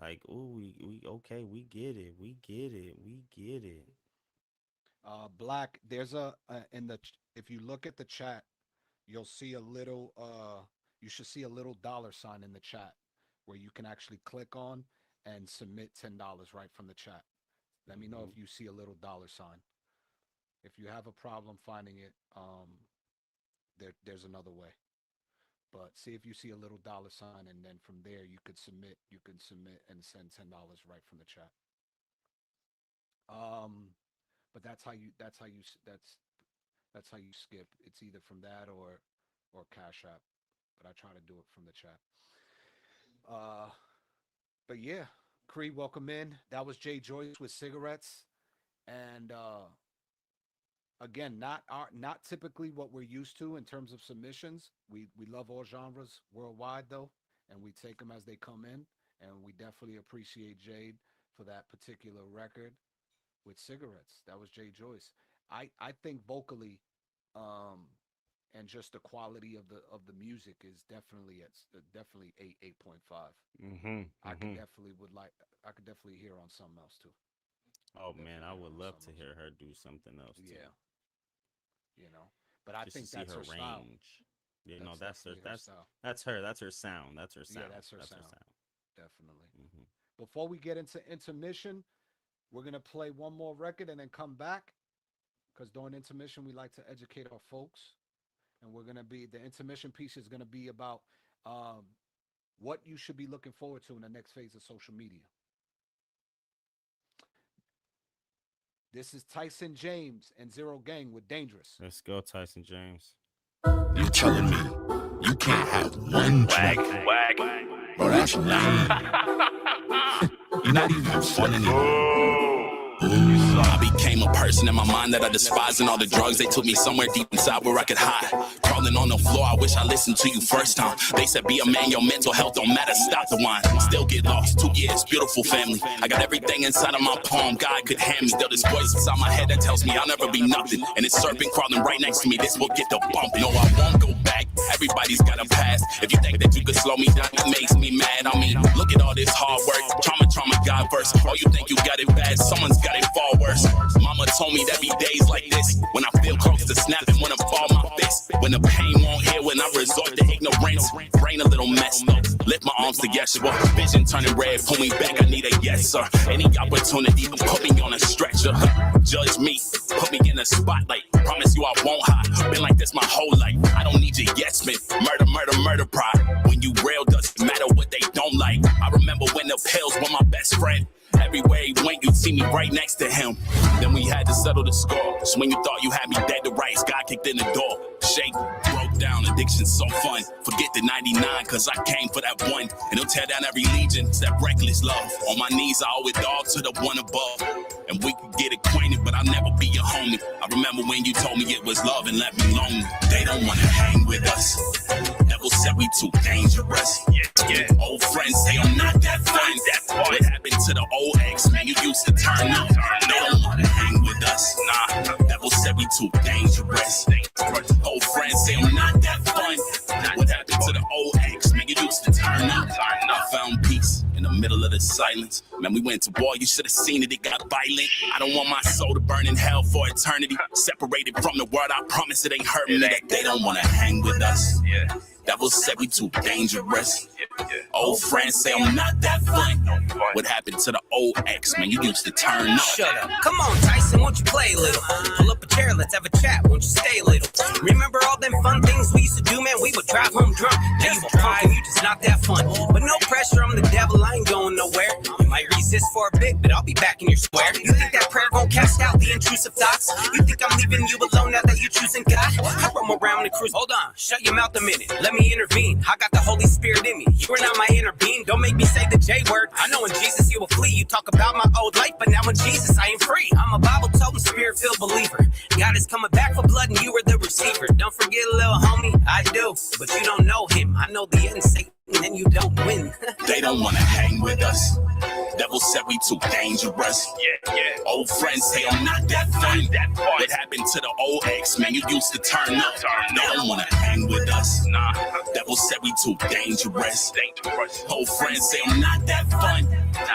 Like, ooh, we okay, we get it. Black, there's if you look at the chat, you'll see you should see a little $sign in the chat where you can actually click on and submit $10 right from the chat. Let me know if you see a little $sign. If you have a problem finding it, there's another way. But see if you see a little $sign, and then from there you can submit and send $10 right from the chat. But that's how you skip. It's either from that or Cash App. But I try to do it from the chat. But yeah, Cree, welcome in. That was Jay Joyce with Cigarettes, and again, not typically what we're used to in terms of submissions. We love all genres worldwide though, and we take them as they come in, and we definitely appreciate Jade for that particular record with Cigarettes. That was Jay Joyce. I think vocally, and just the quality of the music is definitely 8.5. I could definitely hear on something else too. Oh man, I would love to hear her do something else too. Yeah. But I think that's her style. Yeah, no, that's her style. That's her sound. That's her sound. Yeah, that's her sound. Definitely. Before we get into intermission, we're gonna play one more record and then come back, because during intermission we like to educate our folks, and the intermission piece is gonna be about what you should be looking forward to in the next phase of social media. This is Tyson James and Zero Gang with Dangerous. Let's go, Tyson James. You're telling me you can't have one track? Bro, that's lame. You're not even fun anymore. I became a person in my mind that I despise, and all the drugs, they took me somewhere deep inside where I could hide. Crawling on the floor, I wish I listened to you first time. They said be a man, your mental health don't matter, stop the wine. Still get lost, 2 years, beautiful family. I got everything inside of my palm, God could hand me. Still this voice inside my head that tells me I'll never be nothing. And it's serpent crawling right next to me, this will get the bump. No, I won't go back, everybody's got a past. If you think that you could slow me down, it makes me mad. I mean, look at all this hard work, trauma, God first. Oh, you think you got it bad, someone's got it far worse. Mama told me there be days like this, when I feel close to snapping, when I fall my fist, when the pain won't heal, when I resort to ignorance. Brain a little messed up, lift my arms to Yeshua. Vision turning red, pull me back, I need a yes sir. Any opportunity to put me on a stretcher. Judge me, put me in a spotlight. Promise you I won't hide, been like this my whole life. I don't need your yes men, murder pride. When you real, doesn't matter what they don't like. I remember when the pills were my best friend. Everywhere he went, you'd see me right next to him. Then we had to settle the score. So when you thought you had me dead to rights, God kicked in the door. Shake, broke down, addiction's so fun. Forget the 99, cause I came for that one. And it'll tear down every legion, it's that reckless love. On my knees, I owe it all to the one above. And we could get acquainted, but I'll never be your homie. I remember when you told me it was love and left me lonely. They don't wanna hang with us. Devil said we too dangerous. Yeah. Old friends say I'm not that fine. What happened to the old ex, man, you used to turn up. They don't wanna hang with us. Nah, devil said we too dangerous. Old friends say I'm not that fun. What happened to the old ex, man, you used to turn up. I found peace in the middle of the silence. Man, we went to war, you should have seen it, it got violent. I don't want my soul to burn in hell for eternity. Separated from the world, I promise it ain't hurt me. That they don't wanna hang with us. Devil said we too dangerous. Old friends say I'm not that fun. What happened to the old ex, man? You used to turn up. Shut up. Come on, Tyson, won't you play a little? Pull up a chair, let's have a chat, won't you stay a little? Remember all them fun things we used to do, man? We would drive home drunk. Now you a punk and you just not that fun. But no pressure, I'm the devil, I ain't exist for a bit, but I'll be back in your square. You think that prayer gon' cast out the intrusive thoughts? You think I'm leaving you alone now that you're choosing God? I roam around and cruise. Hold on, shut your mouth a minute. Let me intervene. I got the Holy Spirit in me. You are not my inner being. Don't make me say the J word. I know in Jesus you will flee. You talk about my old life, but now in Jesus I am free. I'm a Bible-toting, spirit-filled believer. God is coming back for blood and you are the receiver. Don't forget, little homie, I do, but you don't know him. I know the end, Satan, and you don't win. They don't wanna hang with us. Devil said we too dangerous. Yeah. Old friends say I'm not that fun. What happened to the old ex, man? You used to turn up. They don't wanna hang with us. Nah. Devil said we too dangerous. Old friends say I'm not that fun.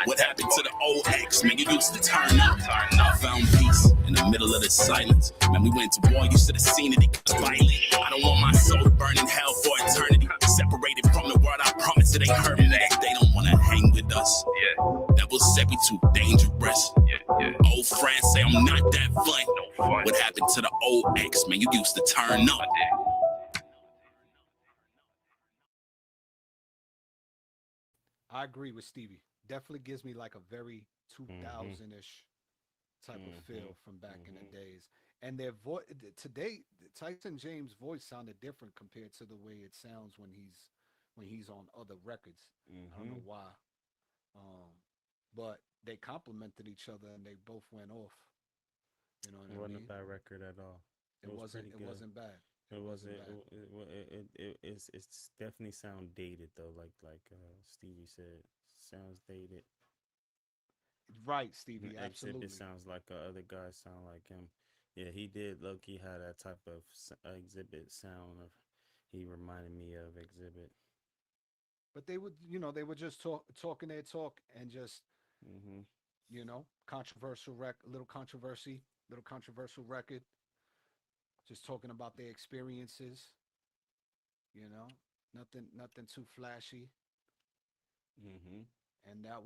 What happened to the old ex, man? You used to turn up. I found peace in the middle of the silence. Man, we went to war, you should have seen it. It was violent. I don't want my soul to burn in hell for eternity. Separated from the world, I promise it ain't hurt me. They don't wanna hang with us. Devil said we too dangerous. Old friends say I'm not that fun. What happened to the old ex, man? You used to turn up. I agree with Stevie. Definitely gives me like a very 2000-ish type of feel from back in the days. And their voice today, Tyson James' voice sounded different compared to the way it sounds when he's on other records. I don't know why. But they complemented each other and they both went off. You know what I mean? It wasn't a bad record at all. It wasn't bad. It wasn't. It's definitely sound dated though. Like Stevie said, sounds dated. Right, Stevie. Absolutely. Exhibit sounds like other guys sound like him. Yeah, he did. Low-key had that type of Exhibit sound. He reminded me of Exhibit. But they would, they would just talking their talk and just, controversial little controversial record. Just talking about their experiences. Nothing too flashy. And that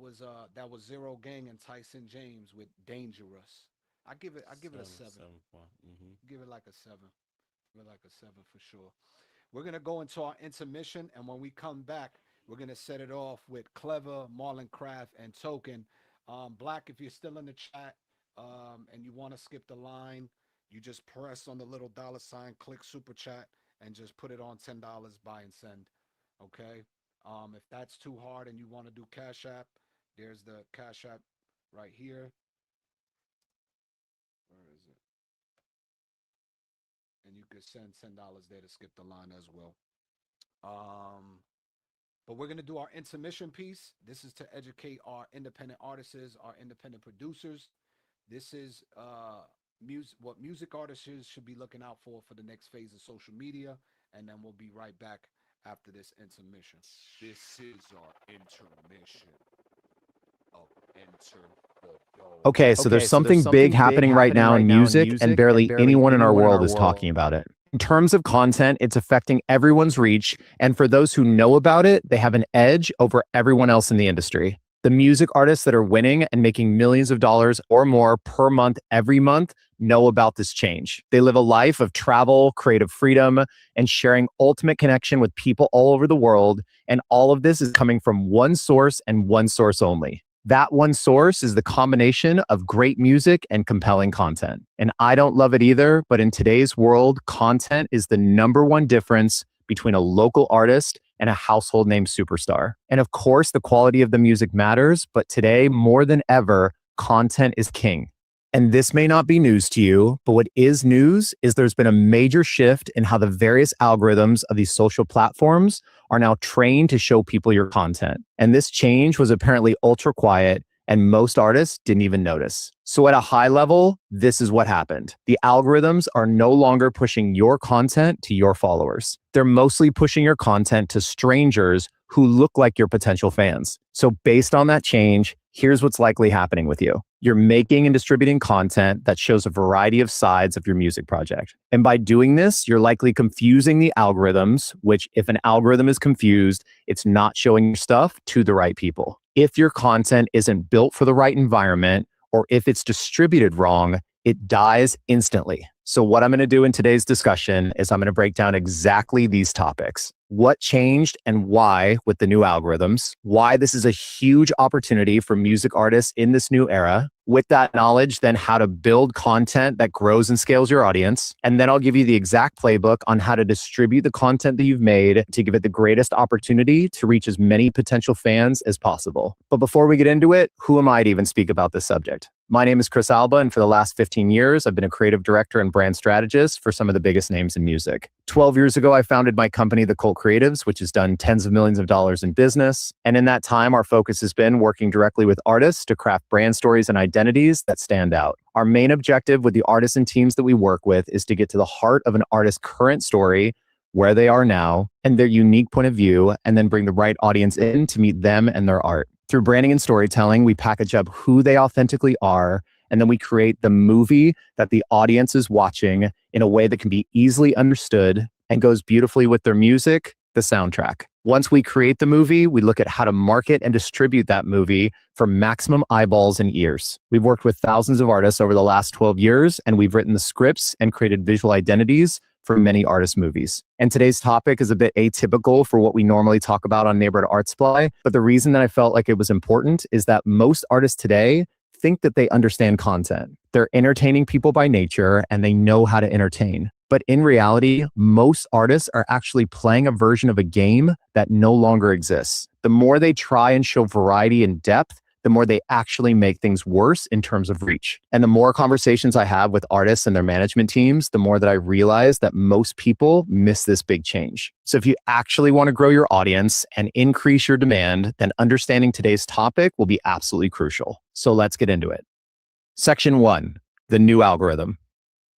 was Zero Gang and Tyson James with Dangerous. I give it a 7. Give it like a 7. Give it like a 7 for sure. We're gonna go into our intermission, and when we come back, we're gonna set it off with Clever, Marlon Craft, and Token. Black, if you're still in the chat, and you want to skip the line, you just press on the little $, click super chat, and just put it on $10, buy and send. Okay. If that's too hard and you want to do Cash App, there's the Cash App right here. Where is it? And you could send $10 there to skip the line as well. But we're going to do our intermission piece. This is to educate our independent artists, our independent producers. This is what music artists should be looking out for the next phase of social media. And then we'll be right back after this intermission. This is our intermission of Enter the Dome. Okay, so there's something big happening right now in music, and barely anyone in our world is talking about it. In terms of content, it's affecting everyone's reach, and for those who know about it, they have an edge over everyone else in the industry. The music artists that are winning and making millions of dollars or more per month every month know about this change. They live a life of travel, creative freedom, and sharing ultimate connection with people all over the world, and all of this is coming from one source and one source only. That one source is the combination of great music and compelling content. And I don't love it either, but in today's world, content is the #1 difference between a local artist and a household name superstar. And of course, the quality of the music matters, but today, more than ever, content is king. And this may not be news to you, but what is news is there's been a major shift in how the various algorithms of these social platforms are now trained to show people your content. And this change was apparently ultra quiet, and most artists didn't even notice. So at a high level, this is what happened. The algorithms are no longer pushing your content to your followers. They're mostly pushing your content to strangers who look like your potential fans. So based on that change, here's what's likely happening with you. You're making and distributing content that shows a variety of sides of your music project. And by doing this, you're likely confusing the algorithms, which if an algorithm is confused, it's not showing your stuff to the right people. If your content isn't built for the right environment, or if it's distributed wrong, it dies instantly. So what I'm going to do in today's discussion is I'm going to break down exactly these topics. What changed and why with the new algorithms, why this is a huge opportunity for music artists in this new era. With that knowledge, then how to build content that grows and scales your audience. And then I'll give you the exact playbook on how to distribute the content that you've made to give it the greatest opportunity to reach as many potential fans as possible. But before we get into it, who am I to even speak about this subject? My name is Chris Alba, and for the last 15 years, I've been a creative director and brand strategist for some of the biggest names in music. 12 years ago, I founded my company, The Cult Creatives, which has done tens of millions of dollars in business. And in that time, our focus has been working directly with artists to craft brand stories and identities that stand out. Our main objective with the artists and teams that we work with is to get to the heart of an artist's current story, where they are now, and their unique point of view, and then bring the right audience in to meet them and their art. Through branding and storytelling, we package up who they authentically are, and then we create the movie that the audience is watching in a way that can be easily understood and goes beautifully with their music, the soundtrack. Once we create the movie, we look at how to market and distribute that movie for maximum eyeballs and ears. We've worked with thousands of artists over the last 12 years, and we've written the scripts and created visual identities for many artist movies. And today's topic is a bit atypical for what we normally talk about on Neighborhood Art Supply. But the reason that I felt like it was important is that most artists today think that they understand content. They're entertaining people by nature and they know how to entertain. But in reality, most artists are actually playing a version of a game that no longer exists. The more they try and show variety and depth, the more they actually make things worse in terms of reach. And the more conversations I have with artists and their management teams, the more that I realize that most people miss this big change. So if you actually want to grow your audience and increase your demand, then understanding today's topic will be absolutely crucial. So let's get into it. Section 1, the new algorithm.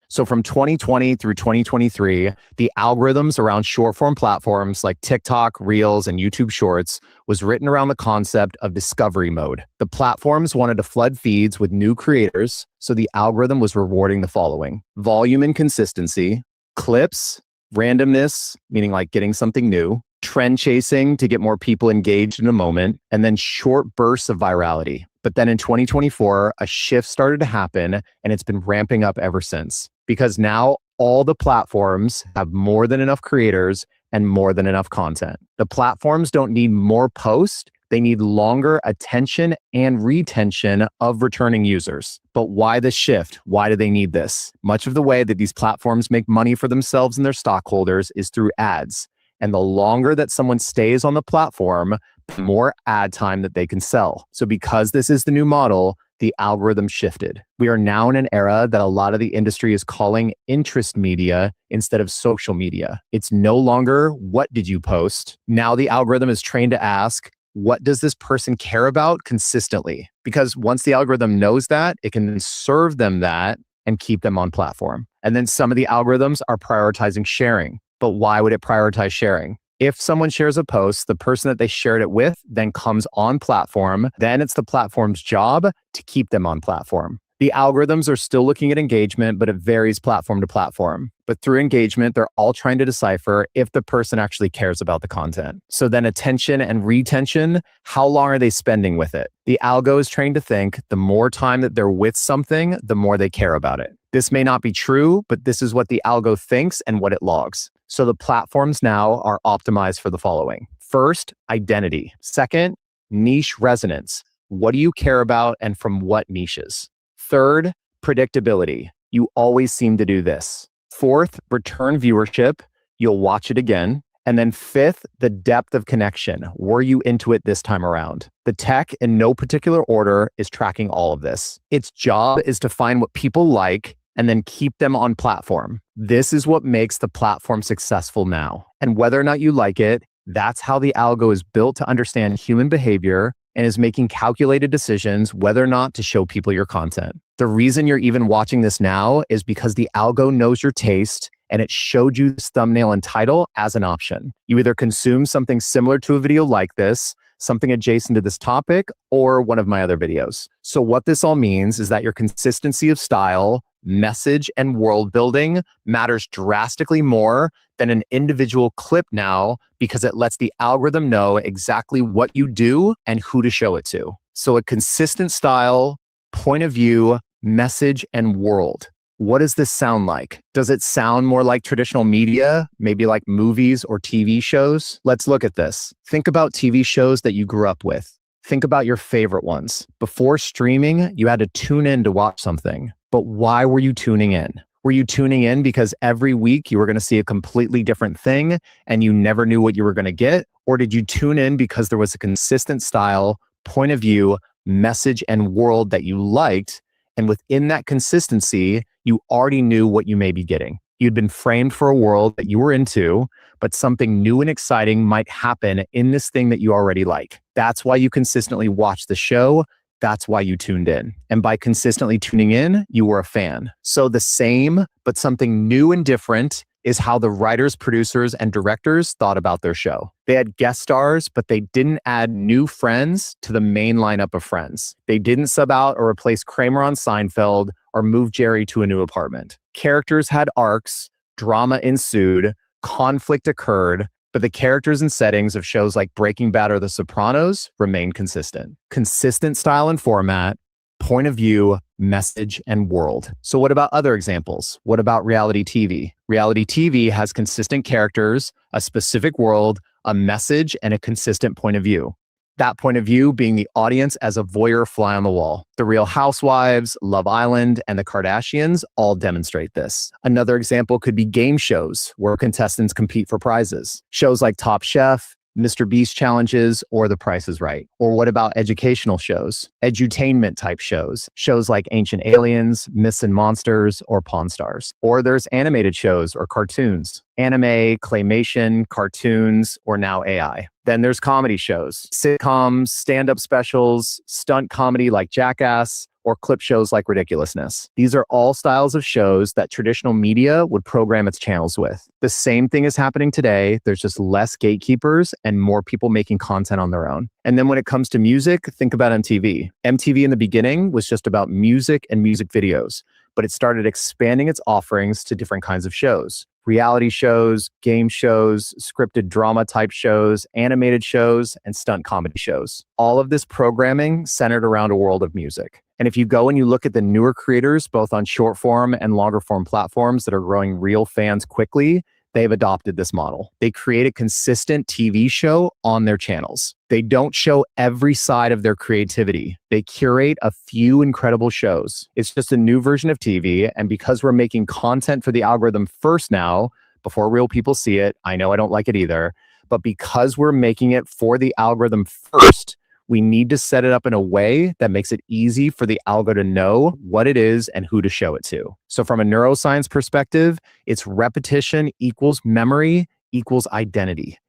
So from 2020 through 2023, the algorithms around short form platforms like TikTok, Reels, and YouTube Shorts was written around the concept of discovery mode. The platforms wanted to flood feeds with new creators, so the algorithm was rewarding the following: volume and consistency, clips, randomness, meaning like getting something new, trend chasing to get more people engaged in a moment, and then short bursts of virality. But then in 2024, a shift started to happen, and it's been ramping up ever since. Because now all the platforms have more than enough creators and more than enough content. The platforms don't need more posts. They need longer attention and retention of returning users. But why the shift? Why do they need this? Much of the way that these platforms make money for themselves and their stockholders is through ads. And the longer that someone stays on the platform, the more ad time that they can sell. So because this is the new model, the algorithm shifted. We are now in an era that a lot of the industry is calling interest media instead of social media. It's no longer what did you post? Now the algorithm is trained to ask, what does this person care about consistently? Because once the algorithm knows that, it can then serve them that and keep them on platform. And then some of the algorithms are prioritizing sharing. But why would it prioritize sharing? If someone shares a post, the person that they shared it with then comes on platform, then it's the platform's job to keep them on platform. The algorithms are still looking at engagement, but it varies platform to platform. But through engagement, they're all trying to decipher if the person actually cares about the content. So then attention and retention, how long are they spending with it? The algo is trained to think the more time that they're with something, the more they care about it. This may not be true, but this is what the algo thinks and what it logs. So the platforms now are optimized for the following. First, identity. Second, niche resonance. What do you care about and from what niches? Third, predictability. You always seem to do this. Fourth, return viewership. You'll watch it again. And then fifth, the depth of connection. Were you into it this time around? The tech, in no particular order, is tracking all of this. Its job is to find what people like and then keep them on platform. This is what makes the platform successful now. And whether or not you like it, that's how the algo is built to understand human behavior and is making calculated decisions whether or not to show people your content. The reason you're even watching this now is because the algo knows your taste and it showed you this thumbnail and title as an option. You either consume something similar to a video like this, something adjacent to this topic, or one of my other videos. So what this all means is that your consistency of style, message, and world building matters drastically more than an individual clip now, because it lets the algorithm know exactly what you do and who to show it to. So a consistent style, point of view, message, and world. What does this sound like? Does it sound more like traditional media, maybe like movies or TV shows? Let's look at this. Think about TV shows that you grew up with. Think about your favorite ones. Before streaming, you had to tune in to watch something. But why were you tuning in? Were you tuning in because every week you were going to see a completely different thing and you never knew what you were going to get? Or did you tune in because there was a consistent style, point of view, message, and world that you liked? And within that consistency, you already knew what you may be getting. You'd been framed for a world that you were into, but something new and exciting might happen in this thing that you already like. That's why you consistently watch the show. That's why you tuned in. And by consistently tuning in, you were a fan. So the same, but something new and different is how the writers, producers, and directors thought about their show. They had guest stars, but they didn't add new friends to the main lineup of Friends. They didn't sub out or replace Kramer on Seinfeld or move Jerry to a new apartment. Characters had arcs, drama ensued, conflict occurred, but the characters and settings of shows like Breaking Bad or The Sopranos remained consistent. Consistent style and format, point of view, message, and world. So what about other examples? What about reality TV? Reality TV has consistent characters, a specific world, a message, and a consistent point of view. That point of view being the audience as a voyeur fly on the wall. The Real Housewives, Love Island, and The Kardashians all demonstrate this. Another example could be game shows where contestants compete for prizes. Shows like Top Chef, Mr. Beast challenges, or The Price is Right. Or what about educational shows? Edutainment type shows. Shows like Ancient Aliens, Myths and Monsters, or Pawn Stars. Or there's animated shows or cartoons. Anime, claymation, cartoons, or now AI. Then there's comedy shows, sitcoms, stand-up specials, stunt comedy like Jackass, or clip shows like Ridiculousness. These are all styles of shows that traditional media would program its channels with. The same thing is happening today. There's just less gatekeepers and more people making content on their own. And then when it comes to music, think about MTV. MTV in the beginning was just about music and music videos, but it started expanding its offerings to different kinds of shows. Reality shows, game shows, scripted drama type shows, animated shows, and stunt comedy shows. All of this programming centered around a world of music. And if you go and you look at the newer creators, both on short form and longer form platforms that are growing real fans quickly, they've adopted this model. They create a consistent TV show on their channels. They don't show every side of their creativity. They curate a few incredible shows. It's just a new version of TV. And because we're making content for the algorithm first now, before real people see it, I know I don't like it either, but because we're making it for the algorithm first, we need to set it up in a way that makes it easy for the algo to know what it is and who to show it to. So from a neuroscience perspective, it's repetition equals memory equals identity.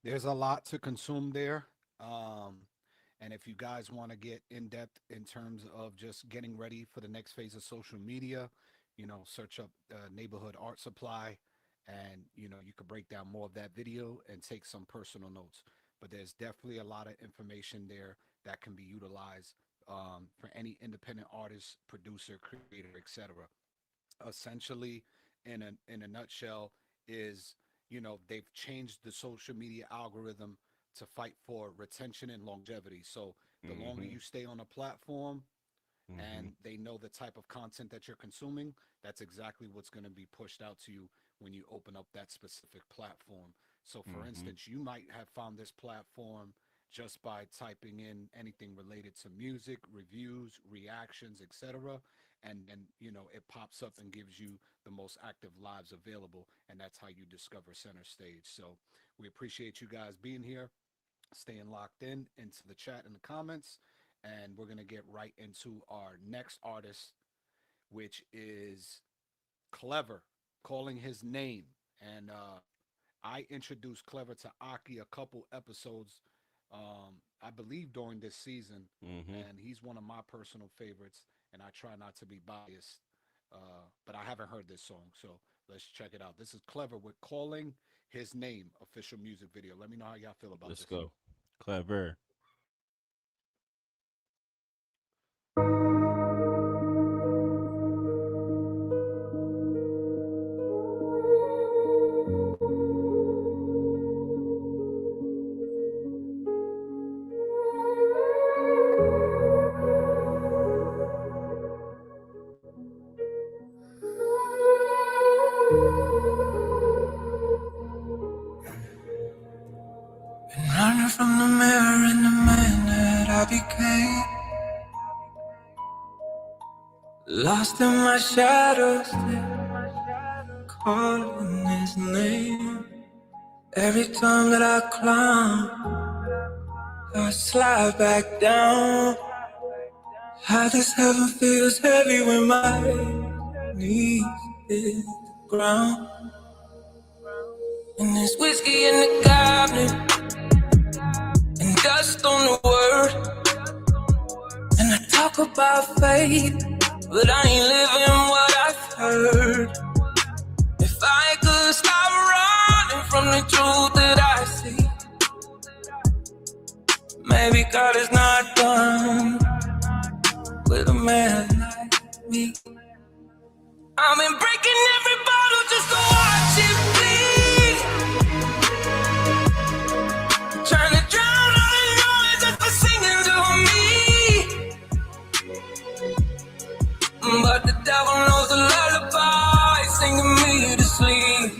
There's a lot to consume there. And if you guys want to get in depth in terms of just getting ready for the next phase of social media, search up neighborhood art supply, and you could break down more of that video and take some personal notes. But there's definitely a lot of information there that can be utilized for any independent artist, producer, creator, etc. Essentially, in a nutshell, is they've changed the social media algorithm to fight for retention and longevity. So the longer you stay on a platform, and they know the type of content that you're consuming, that's exactly what's going to be pushed out to you when you open up that specific platform. So for instance, you might have found this platform just by typing in anything related to music, reviews, reactions, etc. And then, it pops up and gives you the most active lives available. And that's how you discover Center Stage. So we appreciate you guys being here, staying locked in into the chat and the comments. And we're going to get right into our next artist, which is Clever, calling his name. And I introduced Clever to Aki a couple episodes, I believe, during this season. And he's one of my personal favorites. And I try not to be biased, but I haven't heard this song. So let's check it out. This is Clever with Calling His Name, official music video. Let me know how y'all feel about this. Let's go. Clever. Lost in my shadows, calling his name. Every time that I climb, I slide back down. How this heaven feels heavy when my knees hit the ground. And there's whiskey in the cabinet, and dust on the word. And I talk about faith, but I ain't living what I've heard. If I could stop running from the truth that I see, maybe God is not done with a man like me. I've been breaking every bottle just to watch it bleed. Trying to drown all the noise that's singing to me. But the devil knows a lullaby singing me to sleep.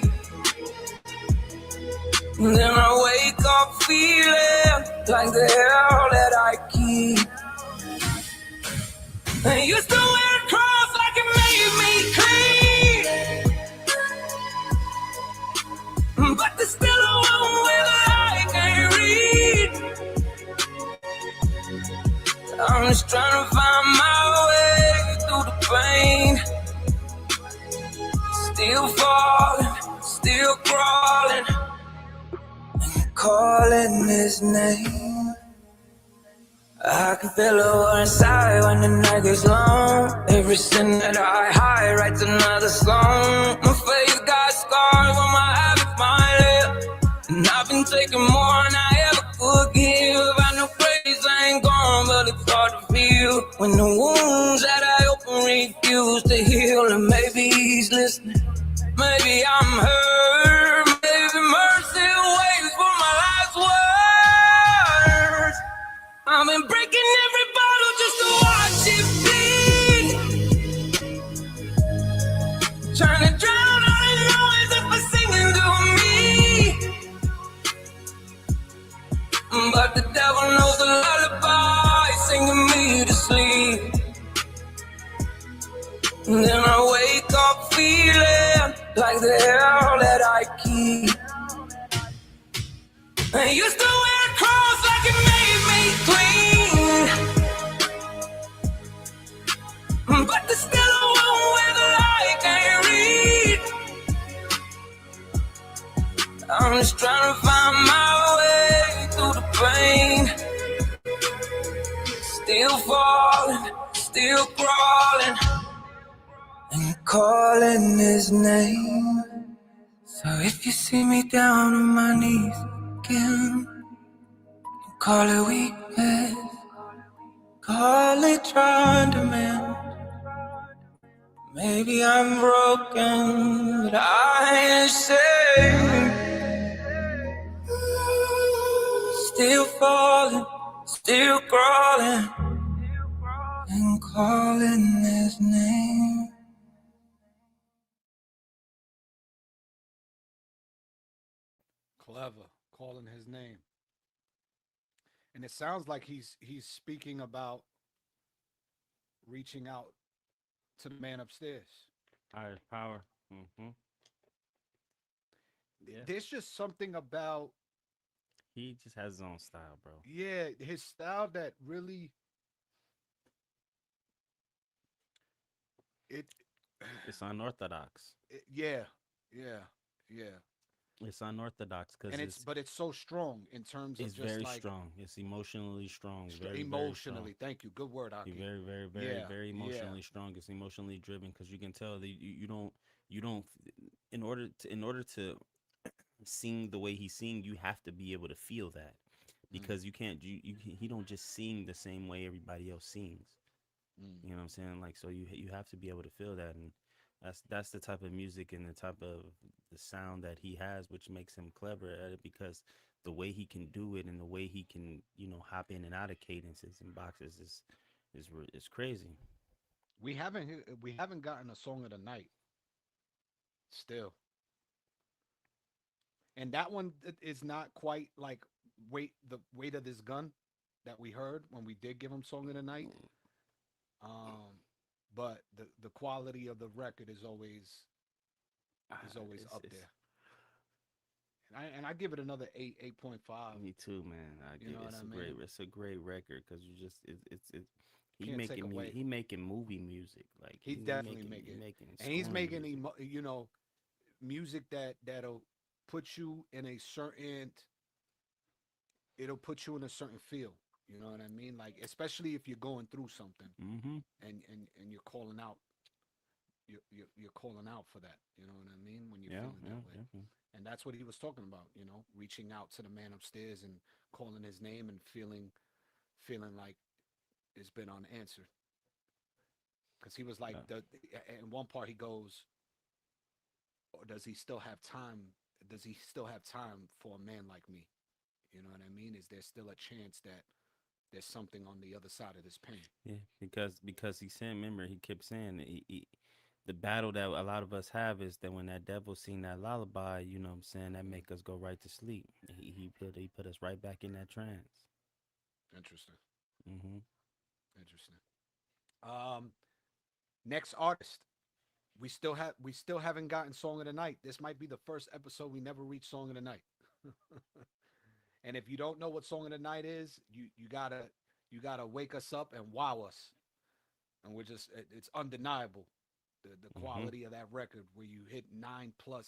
And then I wake up feeling like the hell that I keep. I used to wear a cross like it made me clean. But there's still a one where I can't read. I'm just trying to find my way through the pain. Still falling, still crawling, and calling his name. I can feel it all inside when the night gets long. Every sin that I hide writes another song. My face got scars on my habits, my lip. And I've been taking more than I ever could give. I know praise ain't gone, but it's hard to feel when the wounds that I open refuse to heal. And maybe he's listening, maybe I'm hurt. Maybe mercy waits for my last words. I've been breaking every bottle just to watch it bleed. Trying to drown all the noise that was singing to me. But the devil knows a lullaby singing me to sleep. And then I wake up feeling like the hell that I keep. I used to wear a cross like it made me clean. But there's still a one where the light can't read. I'm just trying to find my way through the pain. Still falling, still crawling, and calling his name. So if you see me down on my knees again, call it weakness, call it trying to mend. Maybe I'm broken, but I ain't ashamed. Still falling, still crawling, and calling his name. Clever, calling his name. And it sounds like he's speaking about reaching out to the man upstairs. Higher power. Mm-hmm. Yeah. There's just something about He just has his own style, bro. yeah, his style that really it, It's unorthodox. yeah, yeah, yeah. It's unorthodox because And it's so strong in terms of it's just very like strong. It's emotionally strong. Very emotionally. Very strong. Thank you. Good word, Aki. Very, Yeah, very yeah. emotionally strong. It's emotionally driven because you can tell that you don't in order to sing the way he sing, you have to be able to feel that because you can't he don't just sing the same way everybody else sings. You know what I'm saying? Like so you have to be able to feel that and that's the type of music and the type of the sound that he has which makes him clever at it because the way he can do it and the way he can, hop in and out of cadences and boxes is crazy. We haven't gotten a song of the night still. And that one is not quite like weight of this gun that we heard when we did give him song of the night. Um but the quality of the record is always up there. And I give it another 8.5. Me too, man. It's a great record because you just he making movie music. Like he's definitely making and he's making music that'll put you in a certain. It'll put you in a certain feel. You know what I mean? Like especially if you're going through something, and you're calling out. You're calling out for that. You know what I mean? When you're feeling that way. Definitely. And that's what he was talking about, reaching out to the man upstairs and calling his name and feeling like it's been unanswered. Because he was like, in one part he goes, or does he still have time? Does he still have time for a man like me? You know what I mean? Is there still a chance that there's something on the other side of this pain? Yeah, because he said, remember, he kept saying the battle that a lot of us have is that when that devil sing that lullaby, you know what I'm saying, that make us go right to sleep. He put us right back in that trance. Interesting. Interesting. Next artist. We still haven't gotten Song of the Night. This might be the first episode we never reach Song of the Night. And if you don't know what Song of the Night is, you gotta wake us up and wow us. And it's undeniable. The quality of that record where you hit 9+, 10+,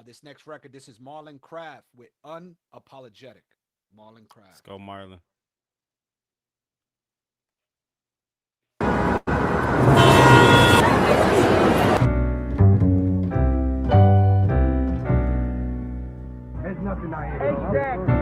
this next record, this is Marlon Craft with Unapologetic. Marlon Craft. Let's go, Marlon. There's nothing I ain't.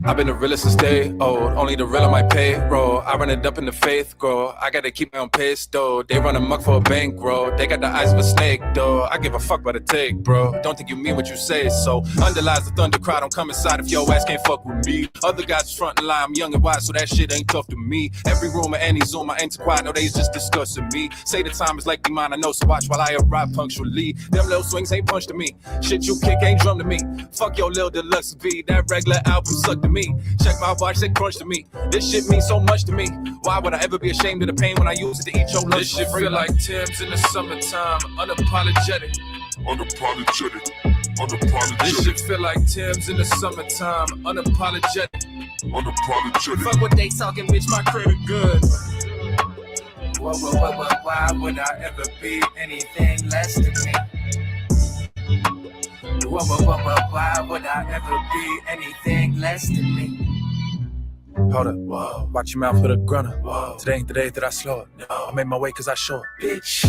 I've been the realest since day old, only the real on my payroll. I run it up in the faith, grow. I gotta keep my own pace, though. They run amok for a bankroll. They got the eyes of a snake, though. I give a fuck about the take, bro. Don't think you mean what you say, so underlies the thunder cry. Don't come inside if your ass can't fuck with me. Other guys front and lie, I'm young and wise, so that shit ain't tough to me. Every rumor, any zoom, I ain't too quiet, no, they just discussing me. Say the time is like be mine, I know, so watch while I arrive punctually. Them little swings ain't punch to me. Shit you kick ain't drum to me. Fuck your little deluxe V, that regular album suck to me. Check my watch, say crunch to me. This shit means so much to me. Why would I ever be ashamed of the pain when I use it to eat your lunch? This shit feel like Tim's in the summertime. Unapologetic. This shit feel like Tim's in the summertime. Unapologetic. Fuck what they talking, bitch, my credit good. Why would I ever be anything less than me? Why would I ever be anything less than me? Hold up, whoa. Watch your mouth for the grunner. Whoa. Today ain't the day that I slow it. No. I made my way cause I show it. Bitch.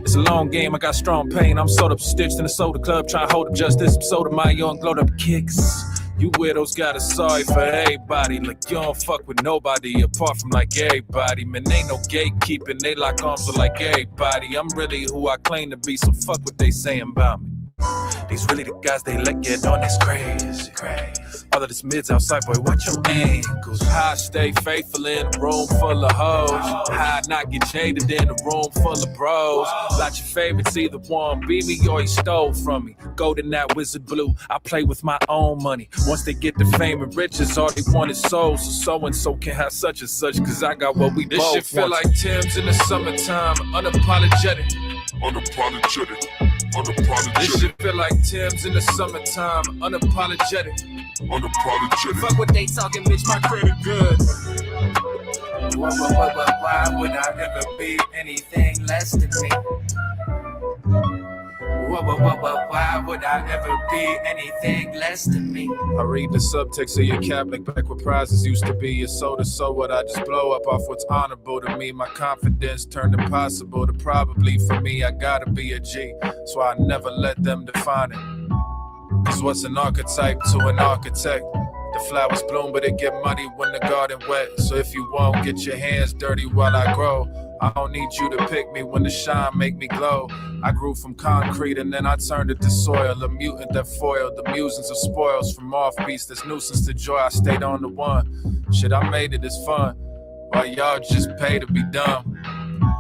It's a long game, I got strong pain. I'm sewed up, stitched in the soda club, trying to hold up just this episode of my young glowed up kicks. You weirdos got a sorry for everybody. Like you don't fuck with nobody apart from like everybody. Man, ain't no gatekeeping, they lock arms with like everybody. I'm really who I claim to be, so fuck what they saying about me. These really the guys they let get on this crazy. All of this mids outside, boy, watch your ankles. How I stay faithful in a room full of hoes. How I not get jaded in a room full of bros. Like your favorites, either one beat me or he stole from me. Golden that wizard blue, I play with my own money. Once they get the fame and riches, all they want is souls. So and so can have such and such, cause I got what we this both want. This shit feel like Tim's in the summertime. Unapologetic. This shit feel like Tim's in the summertime. Unapologetic. Fuck what they talking, bitch, my credit good. Why would I ever be anything less than me? Why would I ever be anything less than me? I read the subtext of your cap, like back where prizes used to be. Your soda, so what? I just blow up off what's honorable to me. My confidence turned impossible to probably. For me, I gotta be a G, so I never let them define it. Cause what's an archetype to an architect? The flowers bloom, but it get muddy when the garden wet. So if you won't get your hands dirty while I grow, I don't need you to pick me when the shine make me glow. I grew from concrete and then I turned it to soil. A mutant that foiled the musings of spoils. From off-beats, this nuisance to joy, I stayed on the one. Shit, I made it as fun, while y'all just pay to be dumb.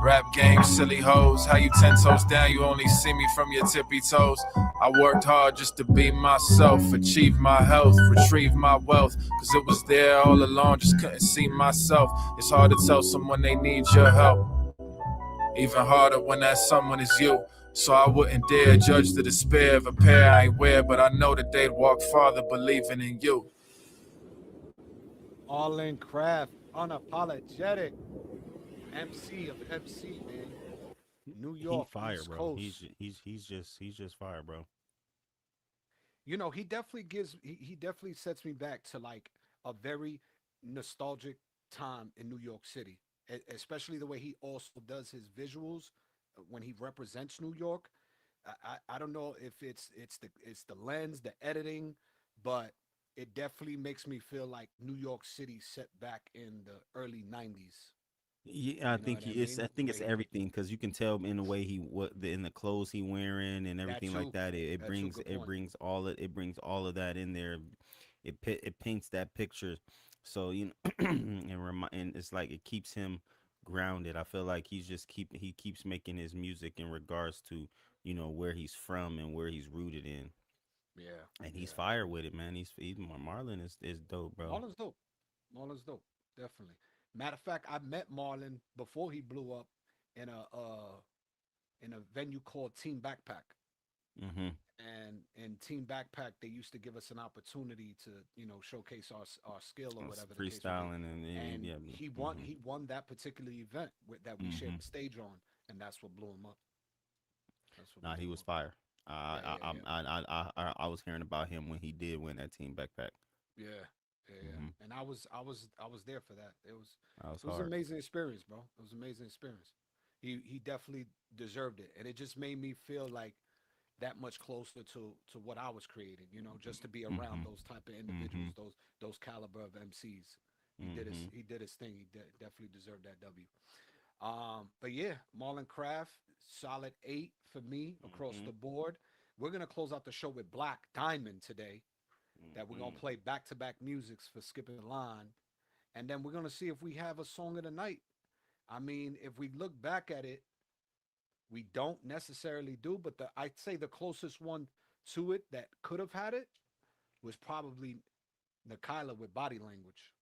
Rap game, silly hoes. How you 10 toes down, you only see me from your tippy toes. I worked hard just to be myself, achieve my health, retrieve my wealth. Cause it was there all along, just couldn't see myself. It's hard to tell someone they need your help. Even harder when that someone is you. So I wouldn't dare judge the despair of a pair I ain't wear, but I know that they'd walk farther believing in you. All in craft, unapologetic. MC of MC, man. New York, he fire, East bro. Coast. He's just fire, bro. You know, he definitely sets me back to like a very nostalgic time in New York City, especially the way he also does his visuals when he represents New York. I don't know if it's the lens, the editing, but it definitely makes me feel like New York City set back in the early '90s. Yeah, I think I think it's everything because you can tell in the way in the clothes he wearing and everything like that. It brings all of that in there. It paints that picture, so you know, and it's like it keeps him grounded. I feel like he keeps making his music in regards to where he's from and where he's rooted in. Yeah, and he's fire with it, man. He's Marlon is dope, bro. Marlon's dope. Marlon's dope, definitely. Matter of fact, I met Marlon before he blew up in a venue called Team Backpack. Mm-hmm. And in Team Backpack, they used to give us an opportunity to showcase our skill or whatever. Freestyling and yeah. He won that particular event that we shared the stage on, and that's what blew him up. Nah, he was fire. I was hearing about him when he did win that Team Backpack. Yeah. And I was there for that. It was hard. an amazing experience, bro. It was an amazing experience. He definitely deserved it, and it just made me feel like that much closer to what I was creating. Just to be around those type of individuals, those caliber of MCs. He did his thing. He definitely deserved that W. But yeah, Marlon Craft, solid 8 for me across the board. We're gonna close out the show with Black Diamond today. That we're gonna play back-to-back musics for skipping the line, and then we're gonna see if we have a song of the night. I mean, if we look back at it, we don't necessarily do, but I'd say the closest one to it that could have had it was probably Nikayla with Body Language.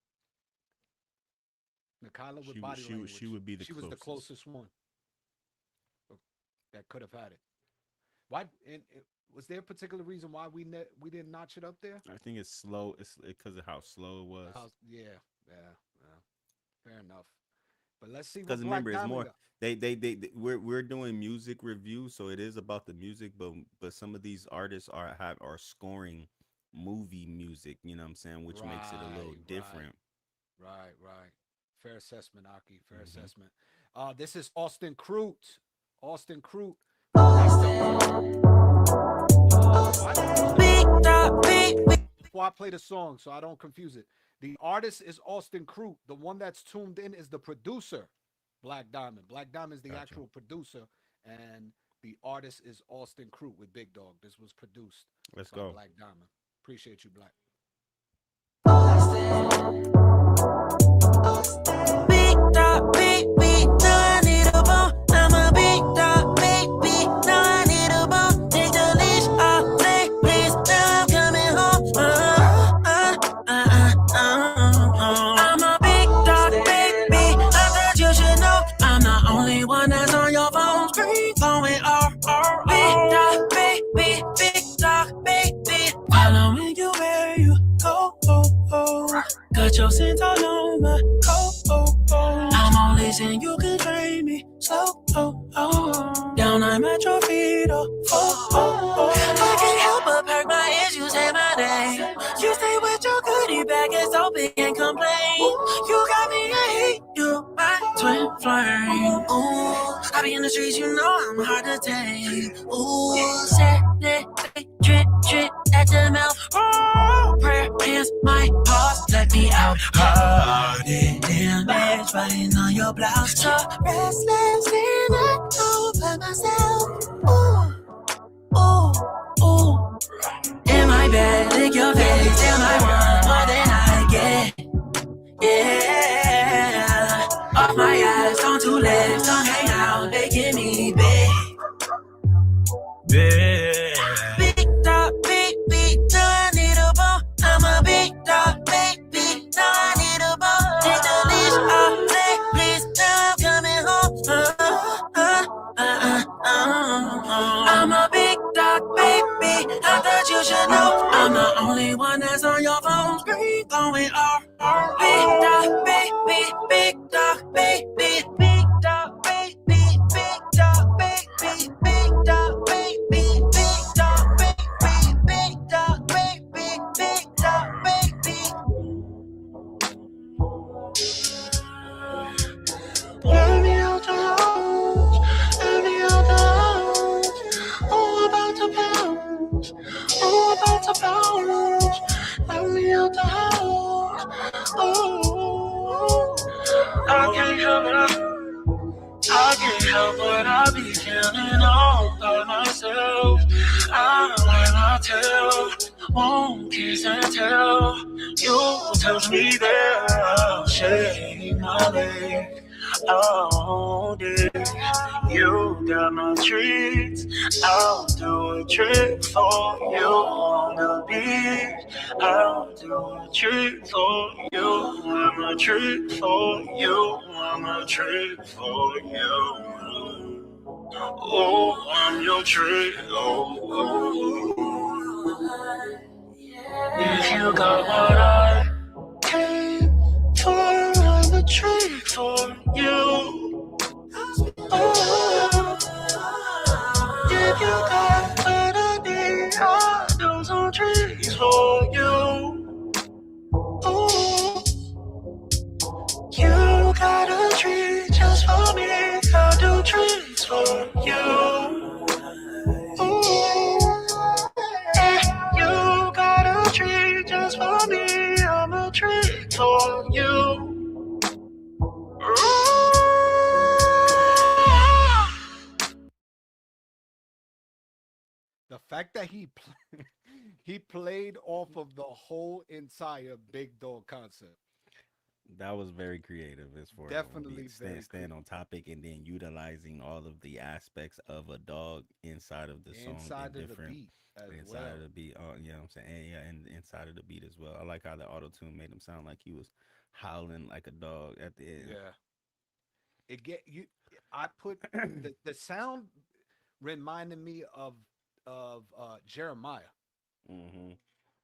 Nikayla with Body Language. She would be the closest. She was the closest one that could have had it. Why? And was there a particular reason why we didn't notch it up there? I think it's slow. It's because of how slow it was. Yeah. Fair enough. But let's see. Because remember, it's more. We're doing music review, so it is about the music. But some of these artists are scoring movie music. You know what I'm saying, which makes it a little different. Right. Fair assessment, Aki. Fair assessment. This is Austin Crute. Before I play the song, so I don't confuse it, the artist is Austin Crute. The one that's tuned in is the producer, Black Diamond. Black Diamond is the actual producer, and the artist is Austin Crute with Big Dog. This was produced by Black Diamond. Appreciate you, Black. Big dog, big, no, I need a bone. I'm a big dog, big, no, I need a bone. Take the leash off, please, now I'm coming home. I'm a big dog, big, I thought you should know. I'm the only one that's on your phone screen, going big dog, big, following you where you go. Got your scent all on my coat. I'm on listen, you can train me slow. Down, I'm at your feet. I can't help but perk my ears, you say my name. You stay with your goodie bag, it's open and complain. You got me, I hate you, my twin flame. Ooh, I be in the streets, you know I'm hard to tame. Ooh, set it, drip at the mouth. Prayer hands, my heart, let me out. Hearted damage, riding on your blouse. So restless, and I go by myself. Ooh. In my bed, lick your face. Am I want more than I get? Yeah. Off my ass, on 2 legs, don't hang out. Big dog, baby, big dog, baby, big dog, baby, big dog, baby, big dog, baby, big dog, baby, big dog, baby, big dog, baby. Let me out the house, let me out the house. Oh, about to bounce, oh, about to bounce. Let me out the house, oh. I can't help it, I be feeling all by myself. I wanna tell, won't kiss and tell. You touch me there, I'll shake my leg all day. You got my treats, I'll do a trick for you on the beach. I'll do a trick for you, I'm a trick for you, I'm a trick for you. Oh, I'm your trick, oh. If you got what I came for, I'm a trick for you. Oh, if you got what I need, I'll do some tricks for you. Oh, you got a treat just for me, I'll do tricks for you. Oh, you got a treat just for me, I'm a treat for you. The fact that he played off of the whole entire Big Dog concept. That was very creative as far Definitely as stand on topic and then utilizing all of the aspects of a dog inside of the song inside and of the different beat as inside well. of the beat. You know what I'm saying? And inside of the beat as well. I like how the auto tune made him sound like he was howling like a dog at the end. Yeah. It get you. I put the sound reminded me of Jeremiah. Mm-hmm.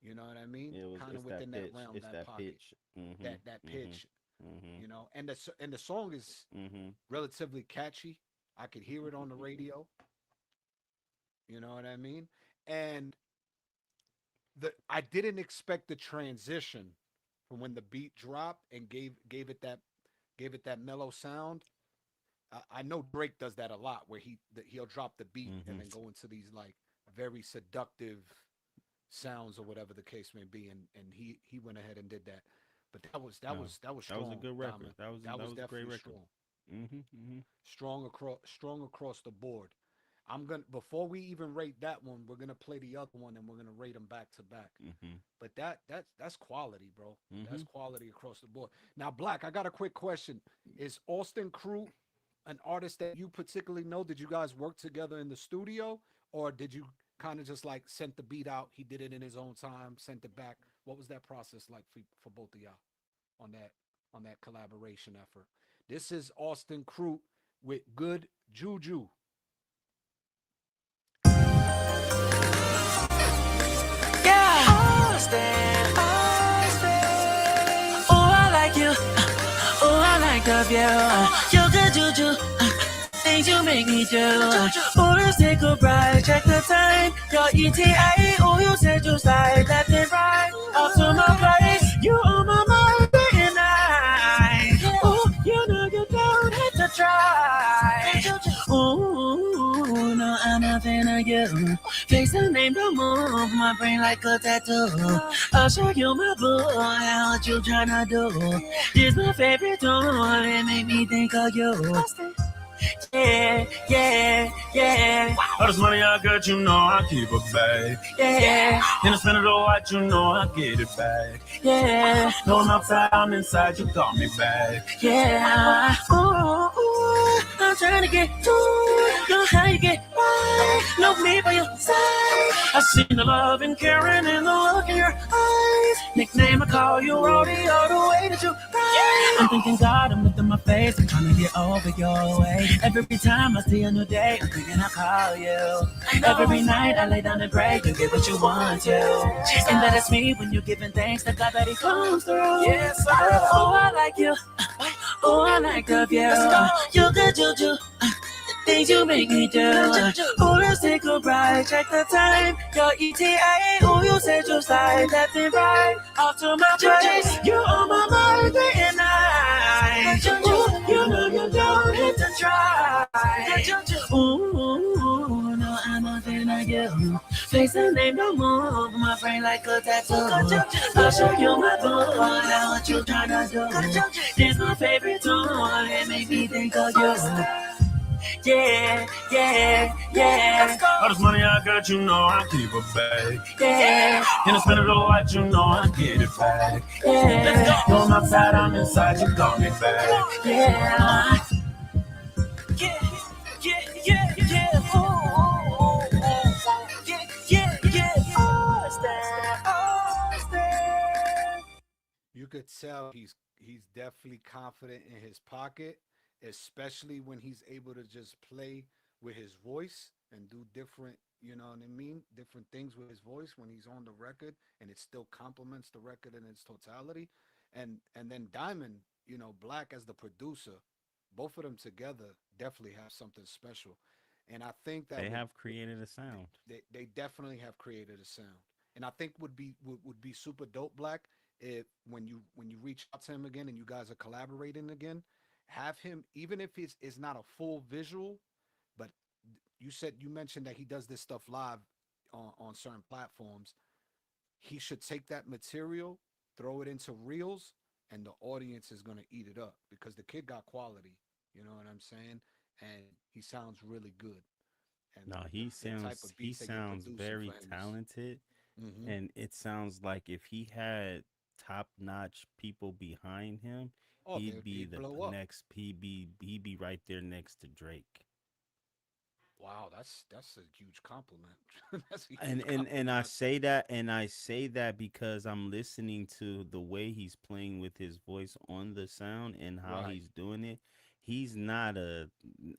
You know what I mean? It was Kind of it's within that that pitch. realm, It's that that pocket, pitch. Mm-hmm. that pitch. Mm-hmm. You know, and the song is Mm-hmm. relatively catchy. I could hear it on the radio. You know what I mean? And I didn't expect the transition from when the beat dropped and gave it that mellow sound. I know Drake does that a lot, where he'll drop the beat and then go into these like very seductive sounds or whatever the case may be, and he went ahead and did that. But that was strong. That was a good record. Diamond. That was a great definitely record. strong. Mm-hmm. Strong across the board. I'm gonna before we even rate that one, we're gonna play the other one and we're gonna rate them back to back. Mm-hmm. But that's quality, bro. Mm-hmm. That's quality across the board. Now, Black, I got a quick question: is Austin Crew an artist that you particularly know? Did you guys work together in the studio, or did you kind of just like sent the beat out? He did it in his own time, sent it back. What was that process like for both of y'all on that collaboration effort? This is Austin Crew with Good Juju. Austin. Oh, I like you. Oh, I like the view. You're good juju. Things you make me do. For a single bride, check the time. Your ETA. Oh, you said you slide left and right. Up to my place. You on my mind day and night. Oh, you know you don't have to try. Ooh, no, I'm nothing to you. Face the name, don't move my brain like a tattoo. I'll show you my boo, what you tryna do. This my favorite tune, it make me think of you. Yeah. All this money I got, you know I keep it back. Yeah. Then I spend it all out, you know I get it back. Yeah. No, I'm outside, I'm inside, you got me back. Yeah. Ooh, I'm trying to get to know how you get right. Know me by your side. I seen the love and caring in the look in your eyes. Nickname I call you Roddy all the way treated you right. I'm thinking God, I'm lifting my face. I'm trying to get over your way. Every time I see a new day, I'm thinking I'll call you. Every night I lay down and pray, you get what you want to. And that is me when you're giving thanks to God that He comes through. Yes, sir. Oh, I like you. Oh, I like of you. You good juju. Things you make me do. Oh, let's take a ride. Check the time. Your ETA. Oh, you said you slide left and right. Off to my place. You on my mind day and night. You know you don't hit the try. Ooh, no, I'm nothing like you. Face the name, don't move. My brain like a tattoo. I'll show you my bone. Now what you tryna do? This my favorite tune. It make me think of you. Yeah, yeah, yeah. All this money I got, you know I keep it back. Yeah. And I spend it all out, you know I get it back. Yeah. You're on my side, I'm inside, you got me back. Yeah. Yeah. Oh. Yeah. You could tell he's definitely confident in his pocket, especially when he's able to just play with his voice and do different, you know what I mean, different things with his voice when he's on the record, and it still complements the record in its totality. And then Diamond, Black as the producer, both of them together definitely have something special. And I think that They have created a sound. they definitely have created a sound. And I think would be super dope, Black, if when you reach out to him again and you guys are collaborating again, have him, even if it's not a full visual, but you mentioned that he does this stuff live on certain platforms. He should take that material, throw it into reels, and the audience is gonna eat it up because the kid got quality. You know what I'm saying? And he sounds really good. And No, the type of he beats that you're sounds producing very for him is. talented, Hmm. and it sounds like if he had top-notch people behind him, Oh, he'd be he'd the blow up. next he'd be right there next to Drake. Wow, that's a huge compliment. That's a And huge and and compliment. I say that because I'm listening to the way he's playing with his voice on the sound and how Right, he's doing it. He's not a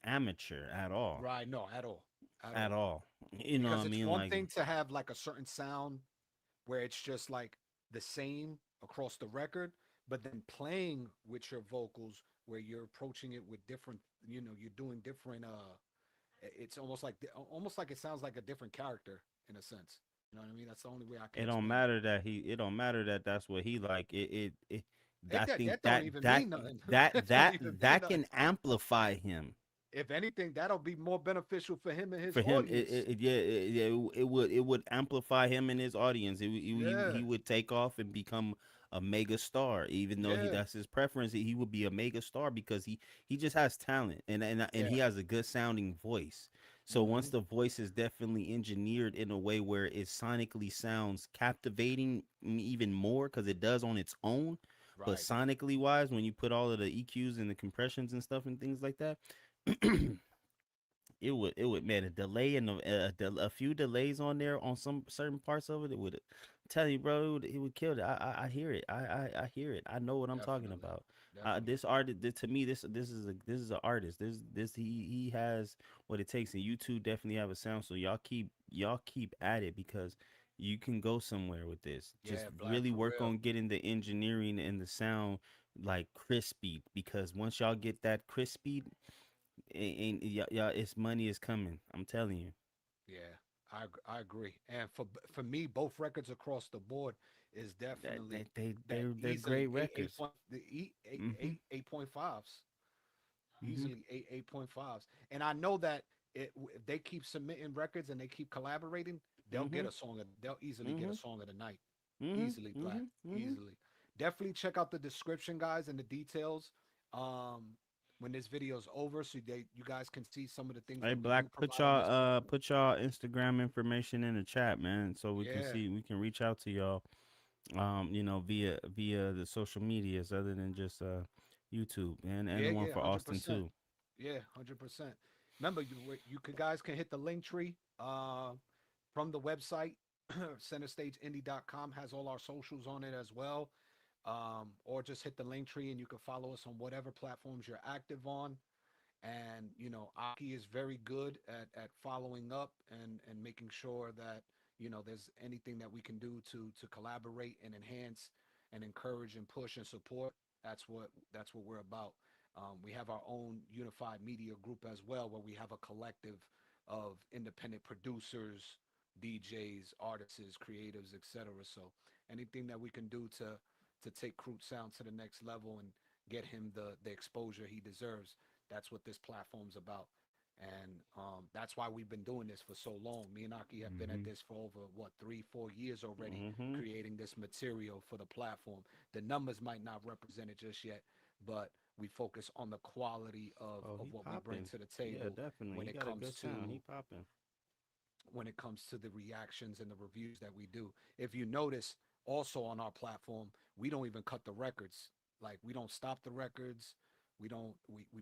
amateur at all. right. No, at all, at At all. all. You know what Because I it's mean? one Like, thing to have like a certain sound where it's just like the same across the record, but then playing with your vocals where you're approaching it with different, you're doing different. It's almost like it sounds like a different character in a sense. You know what I mean? That's the only way I can it don't explain it. matter that he it don't matter that that's what he like. I think That don't even mean nothing. That don't even mean that nothing. can amplify him. If anything, that'll be more beneficial for him and his For him, audience. it would amplify him and his audience. Yeah, He would take off and become a mega star, even though he yeah, that's his preference. He would be a mega star because he just has talent and he yeah. has a good sounding voice. So once Hmm. the voice is definitely engineered in a way where it sonically sounds captivating even more because it does on its own, but Right. sonically wise, when you put all of the EQs and the compressions and stuff and things like that. It would man a delay and a few delays on there on some certain parts of it. It would tell you, bro. It would kill it. I hear it. I hear it. I know what I'm talking Definitely. about. Definitely. This artist, to me, this is an artist. This he has what it takes, and you two definitely have a sound. So y'all keep at it because you can go somewhere with this. Just Yeah, Black really for work real. on getting the engineering and the sound like crispy because once y'all get that crispy ain't y'all, it's money is coming. I'm telling you. Yeah, I agree. And for me, both records across the board is That definitely they they that they're great easily eight records. point the Mhm. 8.5s, Mhm. easily 8.5s. And I know that if they keep submitting records and they keep collaborating, Mhm. they'll easily get a Mhm. song of the night. Mhm. Easily, Black. Mhm. Mhm. Easily. Definitely check out the description, guys, and the details. Um, when this video is over, so you guys can see some of the things Hey when we Black, do provide on this platform. put y'all Instagram information in the chat, man, so Yeah, we can reach out to y'all. Via the social medias other than just YouTube and yeah, the one yeah, for hundred Austin percent. too. Yeah, 100%. Remember, guys can hit the link tree from the website. CenterStageIndie.com has all our socials on it as well. or just hit the link tree and you can follow us on whatever platforms you're active on. And Aki is very good at following up and making sure that there's anything that we can do to collaborate and enhance and encourage and push and support. That's what we're about. We have our own unified media group as well, where we have a collective of independent producers, DJs, artists, creatives, etc. So anything that we can do to take Crude Sound to the next level and get him the exposure he deserves, that's what this platform's about. And that's why we've been doing this for so long. Me and Aki have been at this for over 3-4 years already, creating this material for the platform. The numbers might not represent it just yet, but we focus on the quality of what we bring to the table. Yeah, definitely. When He it got a comes good to sound. He popping. when it comes to the reactions and the reviews that we do. If you notice, also on our platform, we don't even cut the records. Like, we don't stop the records. We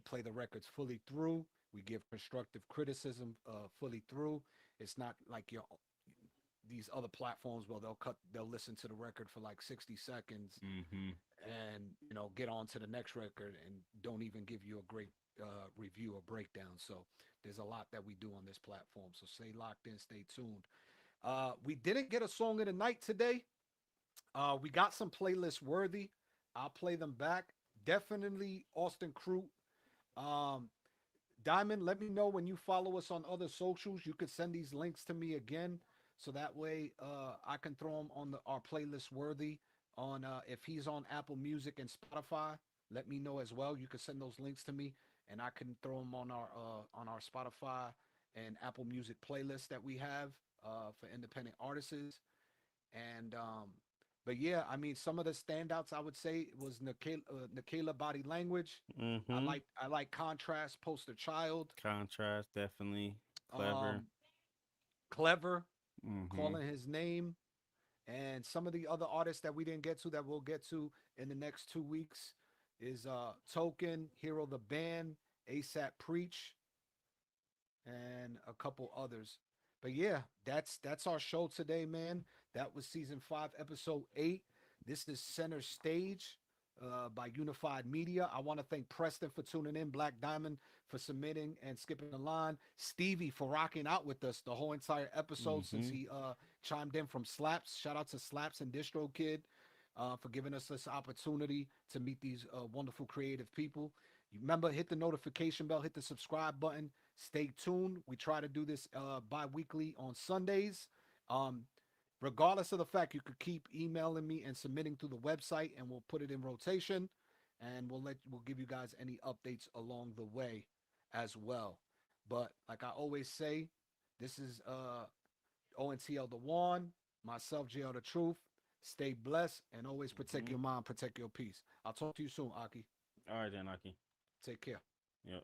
play the records fully through. We give constructive criticism fully through. It's not like these other platforms where they'll listen to the record for like 60 seconds and get on to the next record and don't even give you a great review or breakdown. So there's a lot that we do on this platform. So stay locked in, stay tuned. We didn't get a song of the night today. We got some playlist worthy. I'll play them back. Definitely Austin Crute. Diamond, let me know when you follow us on other socials. You could send these links to me again, so that way I can throw them on our playlist worthy. On if he's on Apple Music and Spotify, let me know as well. You can send those links to me, and I can throw them on our Spotify and Apple Music playlist that we have for independent artists. And but yeah, I mean, some of the standouts I would say was Nikayla Body Language. I like Contrast, Poster Child. Contrast, definitely. Clever. Clever, Calling His Name. And some of the other artists that we didn't get to that we'll get to in the next 2 weeks is Token, Hero the Band, ASAP Preach, and a couple others. But yeah, that's our show today, man. That was season 5, episode 8. This is Center Stage by Unified Media. I want to thank Preston for tuning in, Black Diamond for submitting and skipping the line, Stevie for rocking out with us the whole entire episode since he chimed in from Slaps. Shout out to Slaps and Distro Kid for giving us this opportunity to meet these wonderful creative people. You remember, hit the notification bell, hit the subscribe button. Stay tuned. We try to do this bi-weekly on Sundays. Regardless of the fact, you could keep emailing me and submitting through the website, and we'll put it in rotation, and we'll give you guys any updates along the way as well. But like I always say, this is ONTL the One, myself, JL the Truth. Stay blessed and always protect your mind, protect your peace. I'll talk to you soon, Aki. All right then, Aki. Take care. Yep.